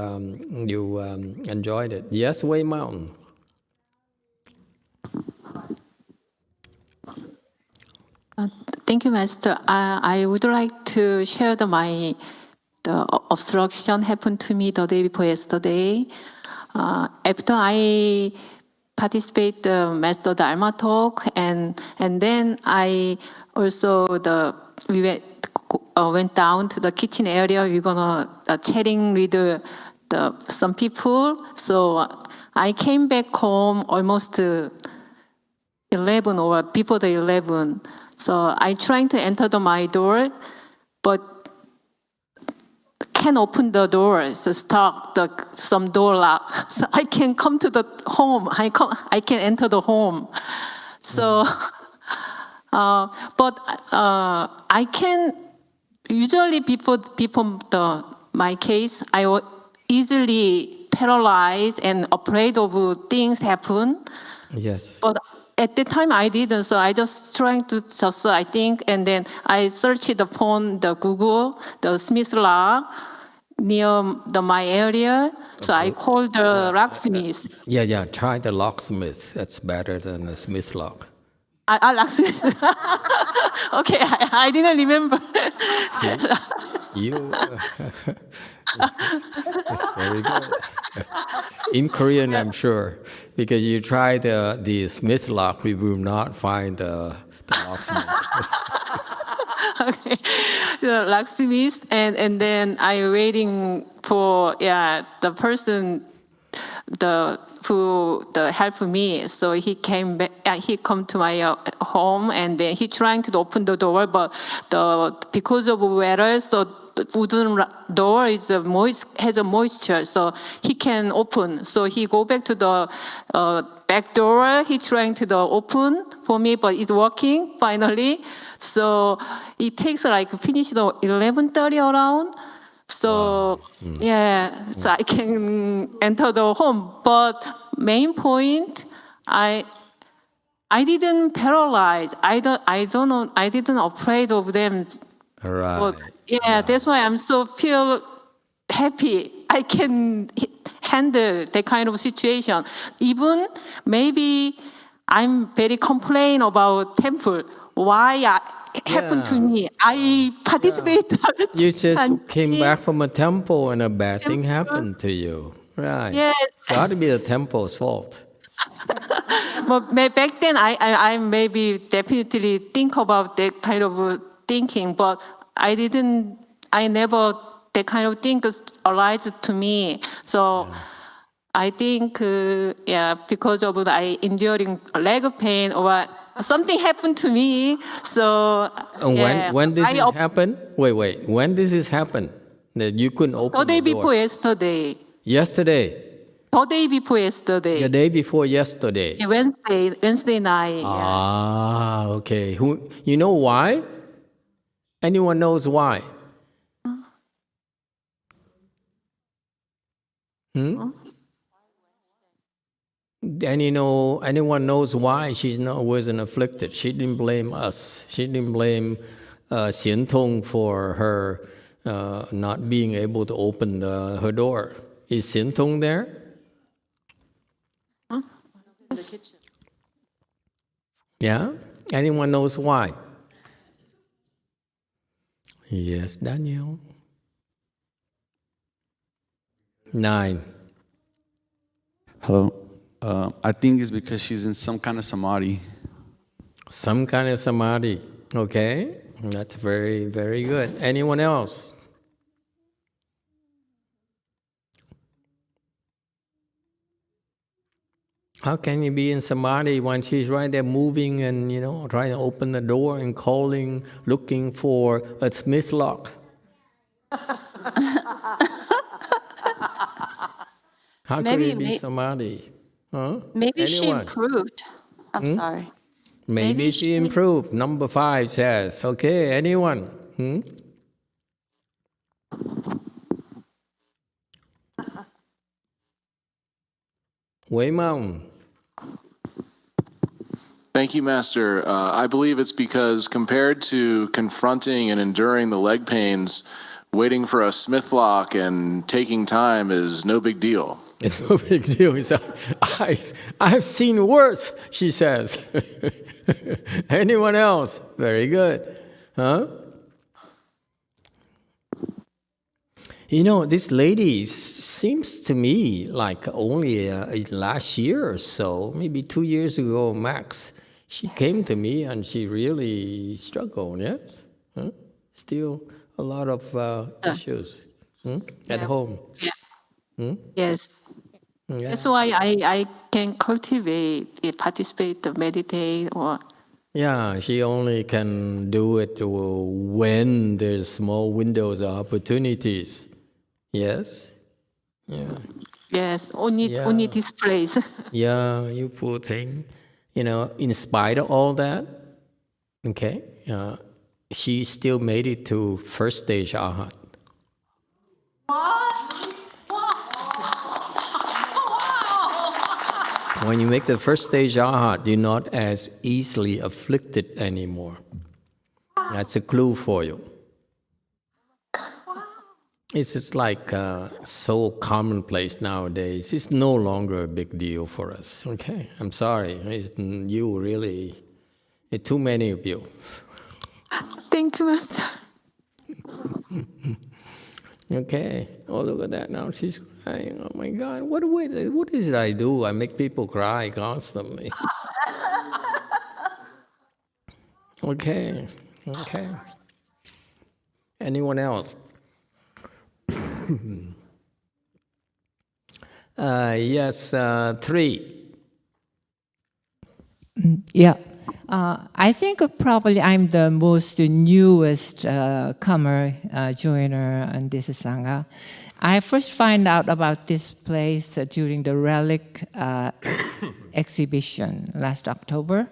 enjoyed it. Yes, Way Mountain. Thank you, Master. I would like to share the obstruction happened to me the day before yesterday. After I participate the Master Dharma talk, and then I also we went down to the kitchen area. We're gonna chatting with some people. So I came back home almost 11 or before the 11. So I trying to enter my door, but can't open the door. So stuck some door lock. So I can come to the home. I can enter the home. So, but I can usually before my case, I was easily paralyzed and afraid of things happen. Yes. But at the time I didn't, so I just trying to I think, and then I searched the phone, the Google, the Smith lock near my area. So I called the locksmith. Yeah, try the locksmith. That's better than the Smith lock. I locksmith. Okay, I didn't remember. See, you, that's very good. In Korean, I'm sure, because you try the Smith lock, we will not find the locksmith. Okay. The locksmith, and then I waiting for the person who help me. So he came back. He come to my home, and then he trying to open the door, but because of weather, so the wooden door is has a moisture, so he can open. So he go back to the back door. He trying to open for me, but it's working finally. So it takes like finish the 11:30 around. So so I can enter the home. But main point, I didn't paralyze. I don't know. I didn't afraid of them. Right. But that's why I'm so feel happy. I can handle that kind of situation. Even maybe I'm very complain about temple. Why happened to me? I participate. You just came back from a temple and a bad thing happened to you. Right. Yes. Got to be the temple's fault. But back then, I maybe definitely think about that kind of thinking, but I never, that kind of thing arise to me. So I think, because of I enduring leg pain or something happened to me. So When this has happened? Wait. When this has happened? That you couldn't open the day the door? before yesterday. Yesterday? The day before yesterday. The day before yesterday? Wednesday night. Ah, okay. You know why? Anyone knows why? Anyone knows why she wasn't afflicted? She didn't blame us. She didn't blame Xian Tong for her not being able to open her door. Is Xian Tong there? In the kitchen. Yeah? Anyone knows why? Yes, Daniel. 9. Hello. I think it's because she's in some kind of samadhi. Some kind of samadhi. Okay. That's very, very good. Anyone else? How can you be in samadhi when she's right there moving and, trying to open the door and calling, looking for a Smith lock? How could it be samadhi? Huh? Maybe she Anyone? improved. I'm sorry. Maybe she improved. Number 5 says. Okay, anyone? Wei Mao. Thank you, Master. I believe it's because compared to confronting and enduring the leg pains, waiting for a Smith lock and taking time is no big deal. It's no big deal. I've seen worse, she says. Anyone else? Very good. Huh? This lady seems to me like only last year or so, maybe 2 years ago max, she came to me and she really struggled, yes? Huh? Still a lot of issues at home. Yes. Yeah. That's why I can cultivate, participate, meditate, or. Yeah, she only can do it when there's small windows of opportunities. Yes? Yeah. Yes, only this place. Yeah, you poor thing. In spite of all that, okay, she still made it to first stage Arhat. When you make the first stage Arhat, you're not as easily afflicted anymore. That's a clue for you. It's just like so commonplace nowadays. It's no longer a big deal for us. Okay, I'm sorry. You really, too many of you. Thank you, Master. Okay. Oh, look at that. Now she's crying. Oh my God. What is it I do? I make people cry constantly. Okay. Anyone else? Yes, 3. Yeah. I think probably I'm the most newest comer, joiner on this Sangha. I first find out about this place during the relic exhibition last October.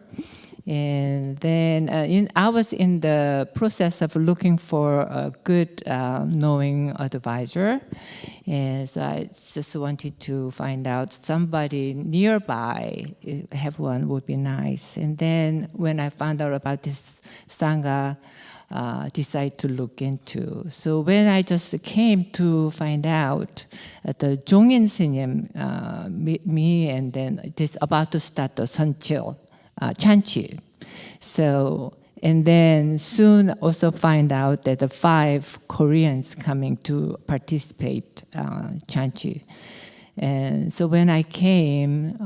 And then I was in the process of looking for a good knowing advisor. And so I just wanted to find out somebody nearby, have one would be nice. And then when I found out about this Sangha, decided to look into. So when I just came to find out the Jongin Snyem meet me, and then this about to start the Sanchil, Chanchi. So, and then soon also find out that the 5 Koreans coming to participate Chanchi. And so when I came,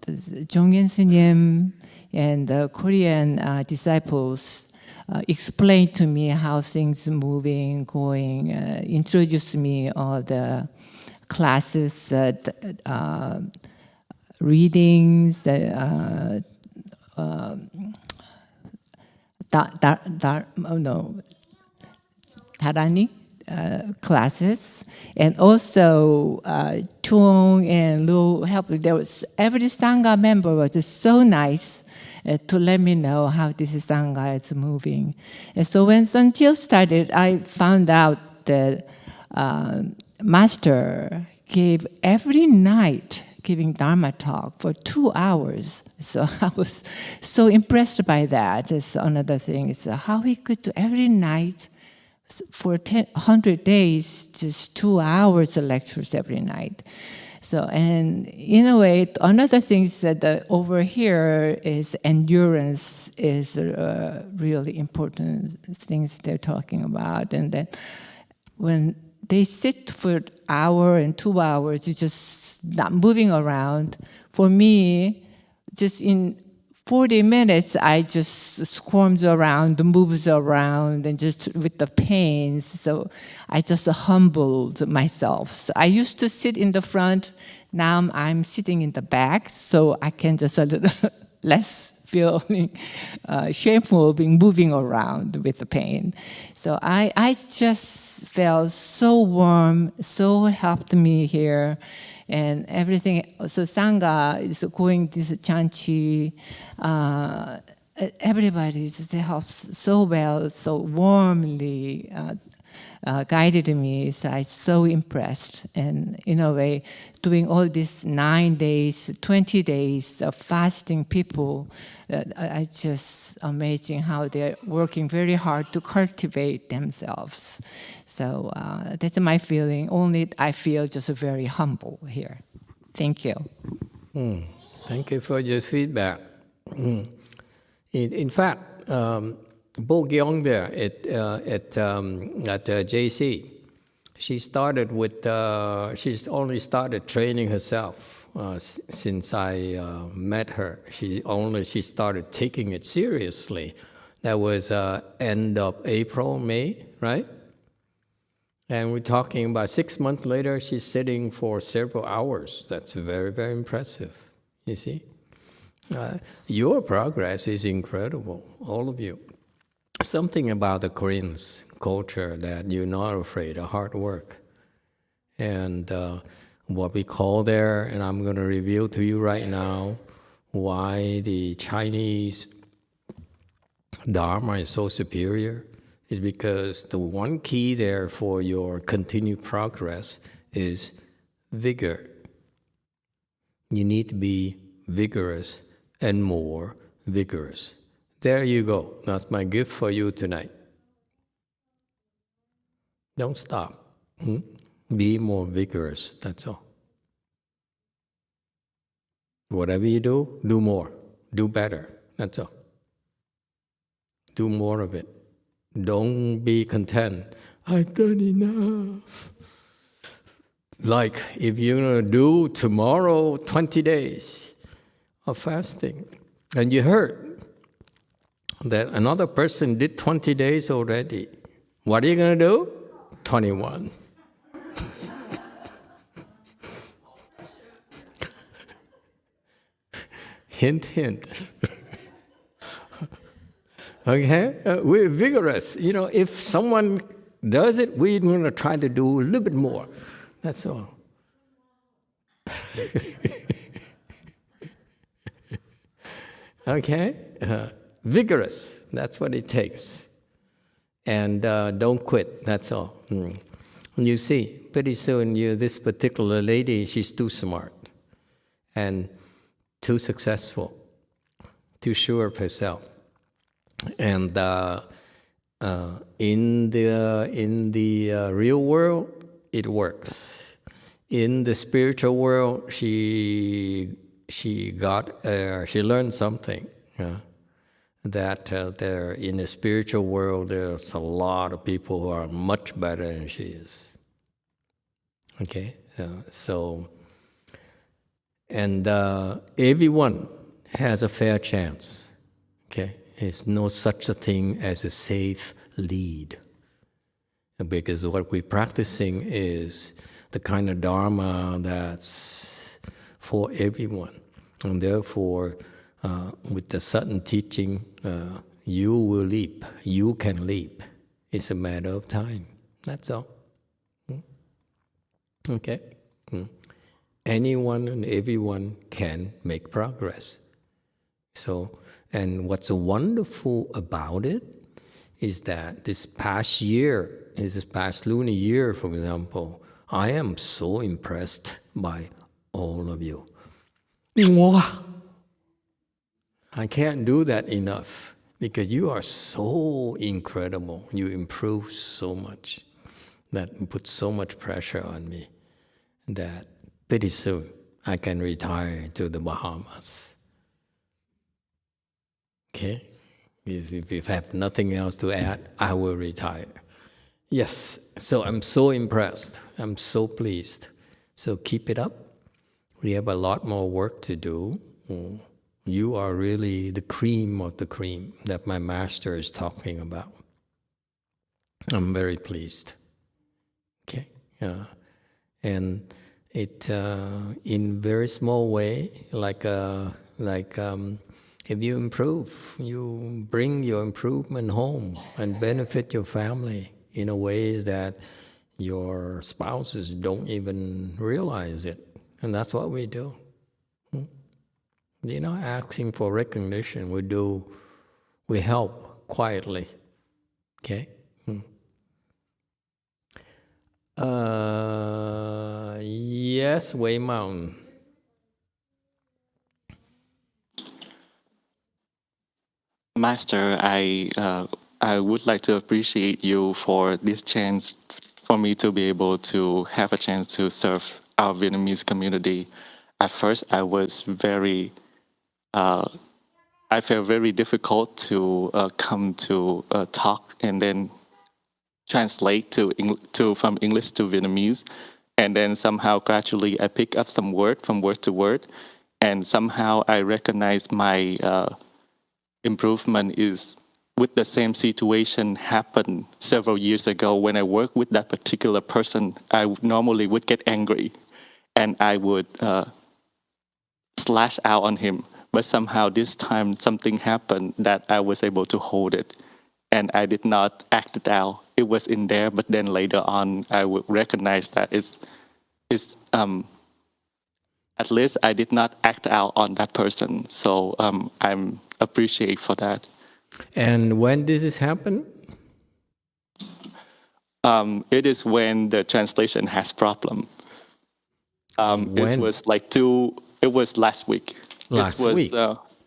Jongin Snyem and the Korean disciples explained to me how things moving, going, introduced me all the classes, readings, Dharani classes, and also Chung and Lu helped. There was every Sangha member was just so nice to let me know how this Sangha is moving. And so when Sanchil started, I found out that Master gave every night giving Dharma talk for 2 hours. So I was so impressed by that. It's another thing is how he could do every night for 100 days, just 2 hours of lectures every night. So, and in a way, another thing is that over here is endurance is really important things they're talking about. And then when they sit for an hour and 2 hours, it's just not moving around. For me, just in 40 minutes, I just squirms around, moves around, and just with the pains. So I just humbled myself. So I used to sit in the front. Now I'm sitting in the back, so I can just a little less feeling shameful being moving around with the pain. So I just felt so warm, so helped me here. And everything, so Sangha is going this Chanchi, everybody just helps so well, so warmly guided me. So I was so impressed. And in a way, doing all these 9 days, 20 days of fasting people, I just amazing how they're working very hard to cultivate themselves. So that's my feeling. Only I feel just very humble here. Thank you. Thank you for your feedback. In fact, Bo Gyong there at JC, she started with, she's only started training herself since I met her. She started taking it seriously. That was end of April, May, right? And we're talking about 6 months later, she's sitting for several hours. That's very, very impressive, you see. Your progress is incredible, all of you. Something about the Korean culture that you're not afraid of hard work. And what we call there, and I'm going to reveal to you right now, why the Chinese Dharma is so superior, is because the one key there for your continued progress is vigor. You need to be vigorous and more vigorous. There you go. That's my gift for you tonight. Don't stop. Be more vigorous, that's all. Whatever you do more. Do better, that's all. Do more of it. Don't be content. I've done enough. Like if you're going to do tomorrow 20 days of fasting, and you heard that another person did 20 days already, What are you going to do? 21. Hint, hint. Okay? We're vigorous. You know, if someone does it, we're going to try to do a little bit more. That's all. Okay? Vigorous. That's what it takes. And don't quit. That's all. You see, pretty soon, this particular lady, she's too smart and too successful, too sure of herself. And in the real world, it works. In the spiritual world, she learned something. That there in the spiritual world, there's a lot of people who are much better than she is. Okay, and everyone has a fair chance. Okay, there's no such a thing as a safe lead, because what we're practicing is the kind of Dharma that's for everyone, and therefore, with the sudden teaching, you will leap. You can leap. It's a matter of time. That's all. Okay? Anyone and everyone can make progress. So, and what's wonderful about it is that this past lunar year, for example, I am so impressed by all of you. I can't do that enough because you are so incredible. You improve so much. That puts so much pressure on me that pretty soon I can retire to the Bahamas. Okay? If you have nothing else to add, I will retire. Yes, so I'm so impressed. I'm so pleased. So keep it up. We have a lot more work to do. You are really the cream of the cream that my master is talking about. I'm very pleased. Okay, and it in very small way, like if you improve, you bring your improvement home and benefit your family in a ways that your spouses don't even realize it, and that's what we do. You're not asking for recognition. We help quietly. Okay. Yes, Wei Mountain. Master, I would like to appreciate you for this chance for me to be able to have a chance to serve our Vietnamese community. At first, I was I felt very difficult to come to talk and then translate from English to Vietnamese, and then somehow gradually I pick up some word from word to word, and somehow I recognize my improvement is with the same situation happened several years ago when I worked with that particular person. I normally would get angry, and I would slash out on him. But somehow this time something happened that I was able to hold it, and I did not act it out. It was in there, but then later on I would recognize that it's at least I did not act out on that person. So I'm appreciate for that. And when did this happen? It is when the translation has problem. When? It was last week. Last week?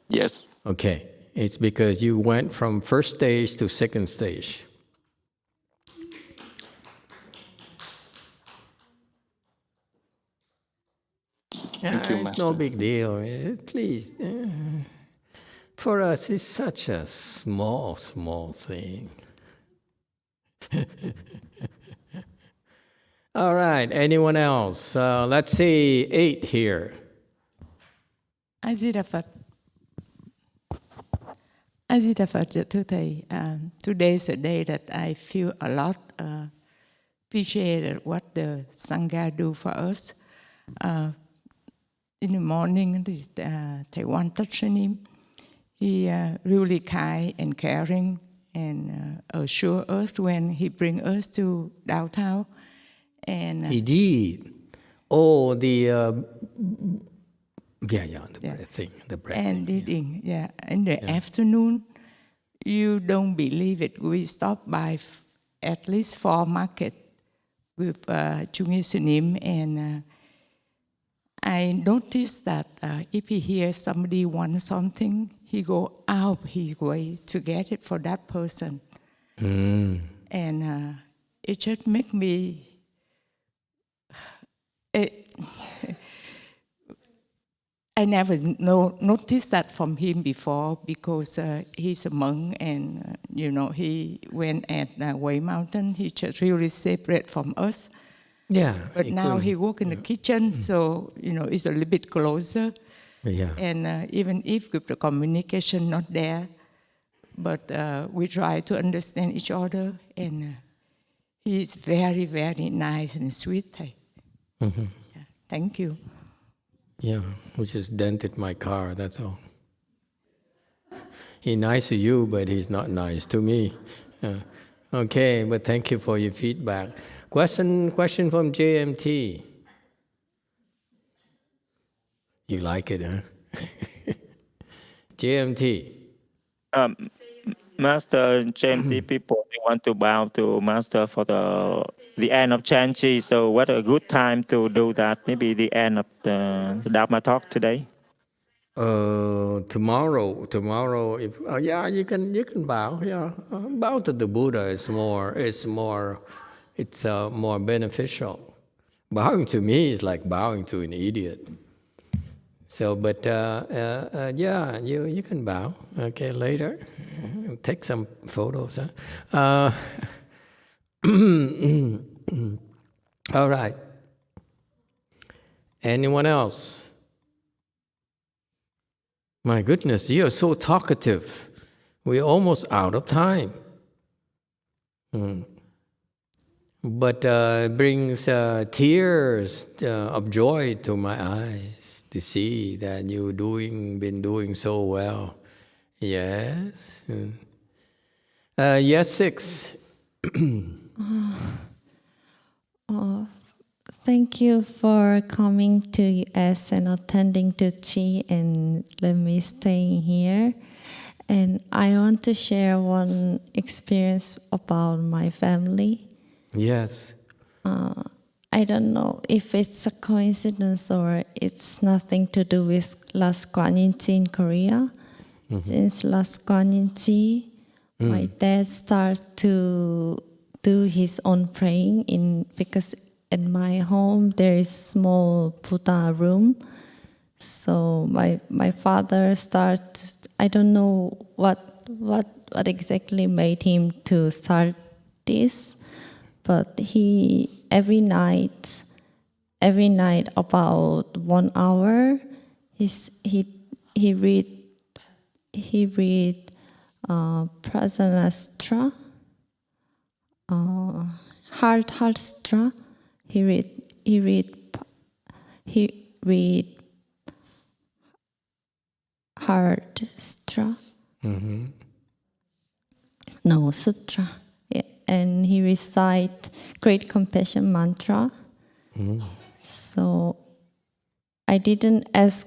Yes. Okay. It's because you went from first stage to second stage. Thank you, It's Master. no big deal. Please. For us, it's such a small thing. All right. Anyone else? Let's see. 8 here. A Di Đà Phật, thưa Thầy, today is a day that I feel a lot appreciated what the Sangha do for us. In the morning, Thầy Quan touching him. He really kind and caring and assure us when he bring us to downtown. And he did. Oh, the the bread and thing. eating, yeah. In the afternoon, you don't believe it. We stopped by at least 4 market with Chung Sunim, and I noticed that if he hears somebody wants something, he go out his way to get it for that person. And it just make me... I never noticed that from him before because he's a monk and, he went at Way Mountain. He just really separate from us. Yeah. But now he work in the kitchen, so, it's a little bit closer. Yeah. And even if the communication not there, but we try to understand each other. And he's very, very nice and sweet. Yeah, thank you. Yeah, we just dented my car, that's all. He's nice to you, but he's not nice to me. Okay, but thank you for your feedback. Question from JMT. You like it, huh? JMT. Master JMT people, they want to bow to Master for the end of Chanchi. So what a good time to do that? Maybe the end of the Dharma talk today. Tomorrow. If yeah, you can bow. Yeah, bow to the Buddha is more beneficial. Bowing to me is like bowing to an idiot. So, but yeah, you can bow. Okay, later, take some photos. Huh? All right. Anyone else? My goodness, you are so talkative. We're almost out of time. But it brings tears of joy to my eyes to see that you've been doing so well. Yes. Yes, 6. Thank you for coming to US and attending to Chi and let me stay here. And I want to share one experience about my family. Yes. I don't know if it's a coincidence or it's nothing to do with Last Kuan Yin Chi in Korea. Since Last Kuan Yin Chi, my dad started to do his own praying because in my home there is small Buddha room. So my father started, I don't know what exactly made him to start this, but he every night about 1 hour he read Prasanastra, Heartstra. He read Heartstra. No, Sutra. Yeah. And he recite Great Compassion Mantra. So I didn't ask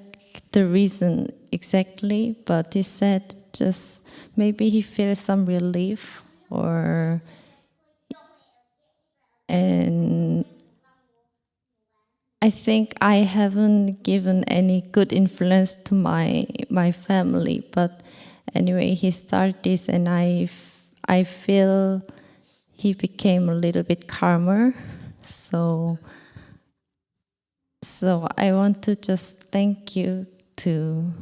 the reason exactly, but he said just maybe he feels some relief and I think I haven't given any good influence to my family, but anyway, he started this and I feel he became a little bit calmer. So I want to just thank you to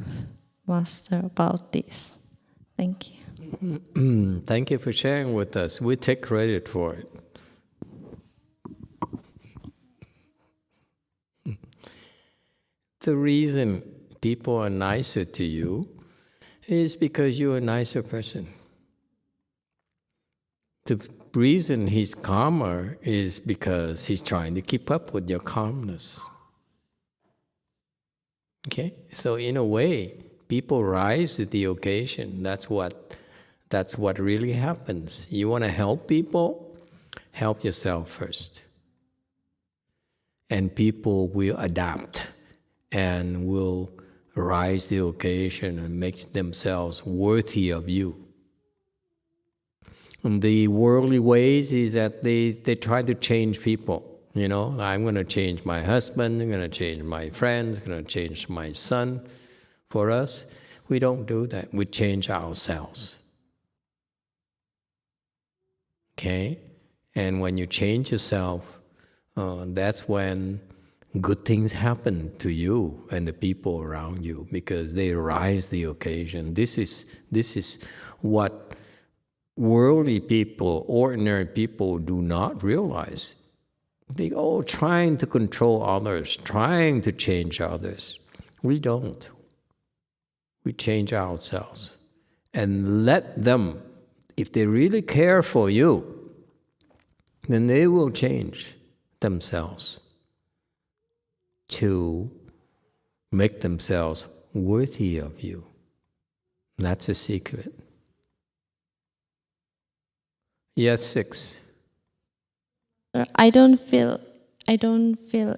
Master about this. Thank you. Thank you for sharing with us. We take credit for it. The reason people are nicer to you is because you're a nicer person. The reason he's calmer is because he's trying to keep up with your calmness. Okay? So in a way, people rise to the occasion. That's what really happens. You want to help people? Help yourself first. And people will adapt and will rise the occasion and make themselves worthy of you. And the worldly ways is that they try to change people. You know, I'm going to change my husband, I'm going to change my friends, I'm going to change my son. For us, we don't do that. We change ourselves. Okay? And when you change yourself, that's when good things happen to you and the people around you, because they rise the occasion. This is what worldly people, ordinary people do not realize. They all trying to control others, trying to change others. We don't. We change ourselves. And let them, if they really care for you, then they will change themselves to make themselves worthy of you. That's a secret. Yes, 6. I don't feel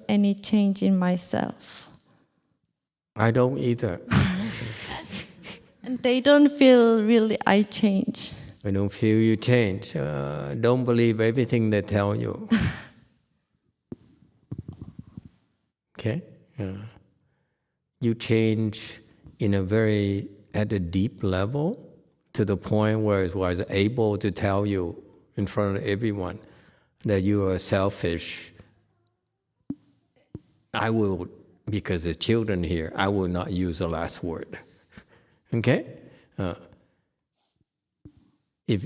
any change in myself. I don't either. And they don't feel really I change. I don't feel you change. Don't believe everything they tell you. Okay? You change at a deep level, to the point where it was able to tell you in front of everyone that you are selfish. I will, because the children here, I will not use the last word. Okay? If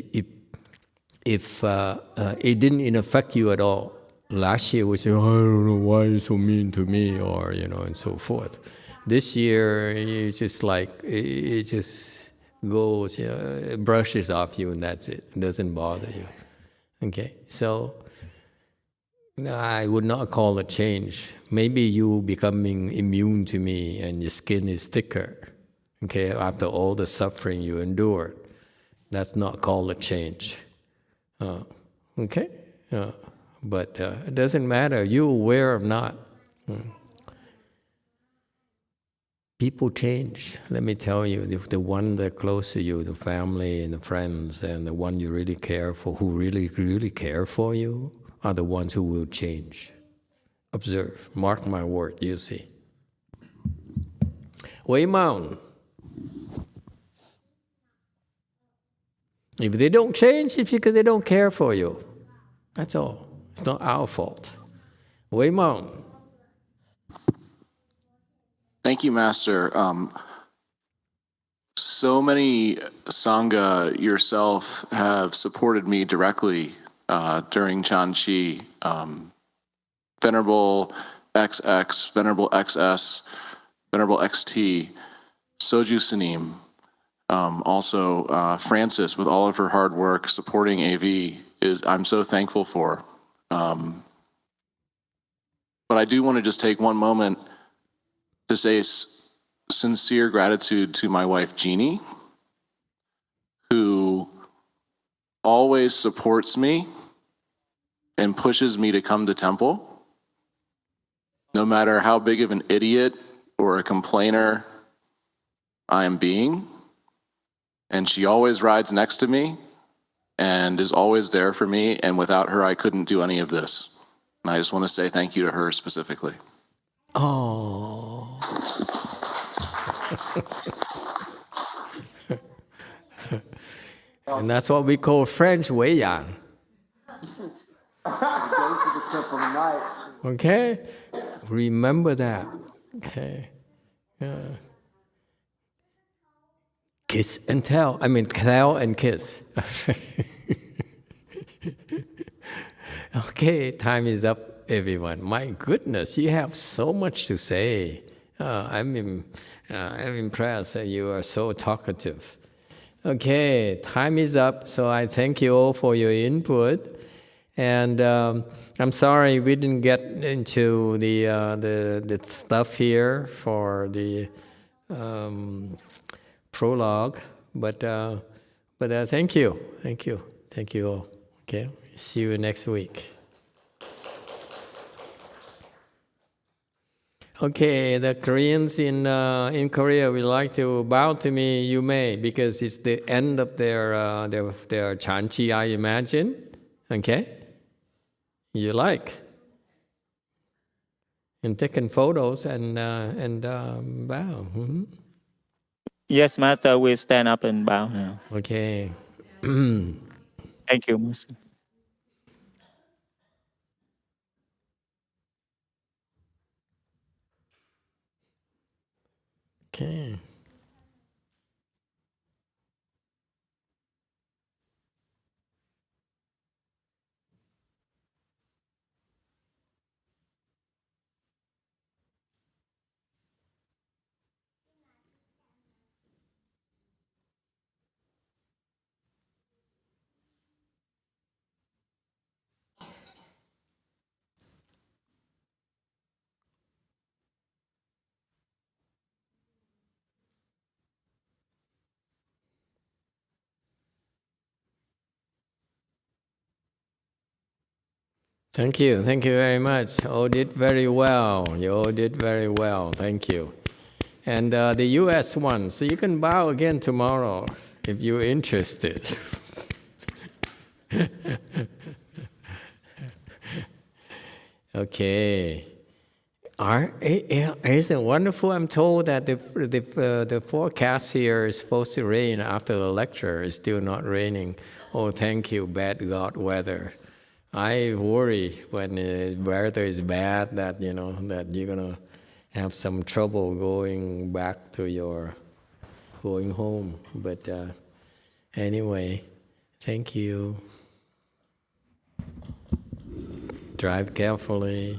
it didn't affect you at all, last year we say, oh, I don't know why you're so mean to me, or and so forth. This year, it's just like it just goes, it brushes off you, and that's it. It doesn't bother you. Okay, so I would not call it change. Maybe you becoming immune to me, and your skin is thicker. Okay, after all the suffering you endured, that's not called a change. Okay, but it doesn't matter. You aware or not. People change. Let me tell you, if the one that close to you, the family and the friends, and the one you really care for, who really, really care for you, are the ones who will change. Observe. Mark my word, you see. Wei Mount. If they don't change, it's because they don't care for you. That's all. It's not our fault. Wei Mount. Thank you, Master. So many Sangha, yourself, have supported me directly during Chanchi. Venerable XX, Venerable XS, Venerable XT, Soju Sanim, also Francis, with all of her hard work supporting AV, I'm so thankful for. But I do want to just take one moment to say sincere gratitude to my wife, Jeannie, who always supports me and pushes me to come to temple, no matter how big of an idiot or a complainer I am being. And she always rides next to me and is always there for me. And without her, I couldn't do any of this. And I just want to say thank you to her specifically. Oh. And that's what we call French Wei Yang. Okay? Remember that. Okay? Kiss and tell. I mean, tell and kiss. Okay, time is up, everyone. My goodness, you have so much to say. I'm impressed that you are so talkative. Okay, time is up, so I thank you all for your input. And I'm sorry we didn't get into the stuff here for the prologue, but thank you all. Okay, see you next week. Okay, the Koreans in Korea would like to bow to me. You may, because it's the end of their chanchi, I imagine. Okay, you like, and taking photos and bow. Mm-hmm. Yes, Master, we stand up and bow now. Okay. Thank you, Master. Okay. Thank you very much. All did very well. You all did very well. Thank you. And the U.S. one, so you can bow again tomorrow if you're interested. Okay. Isn't it wonderful? I'm told that the forecast here is supposed to rain after the lecture. It's still not raining. Oh, thank you, bad God weather. I worry when the weather is bad that that you're gonna have some trouble going back to going home. But anyway, thank you. Drive carefully.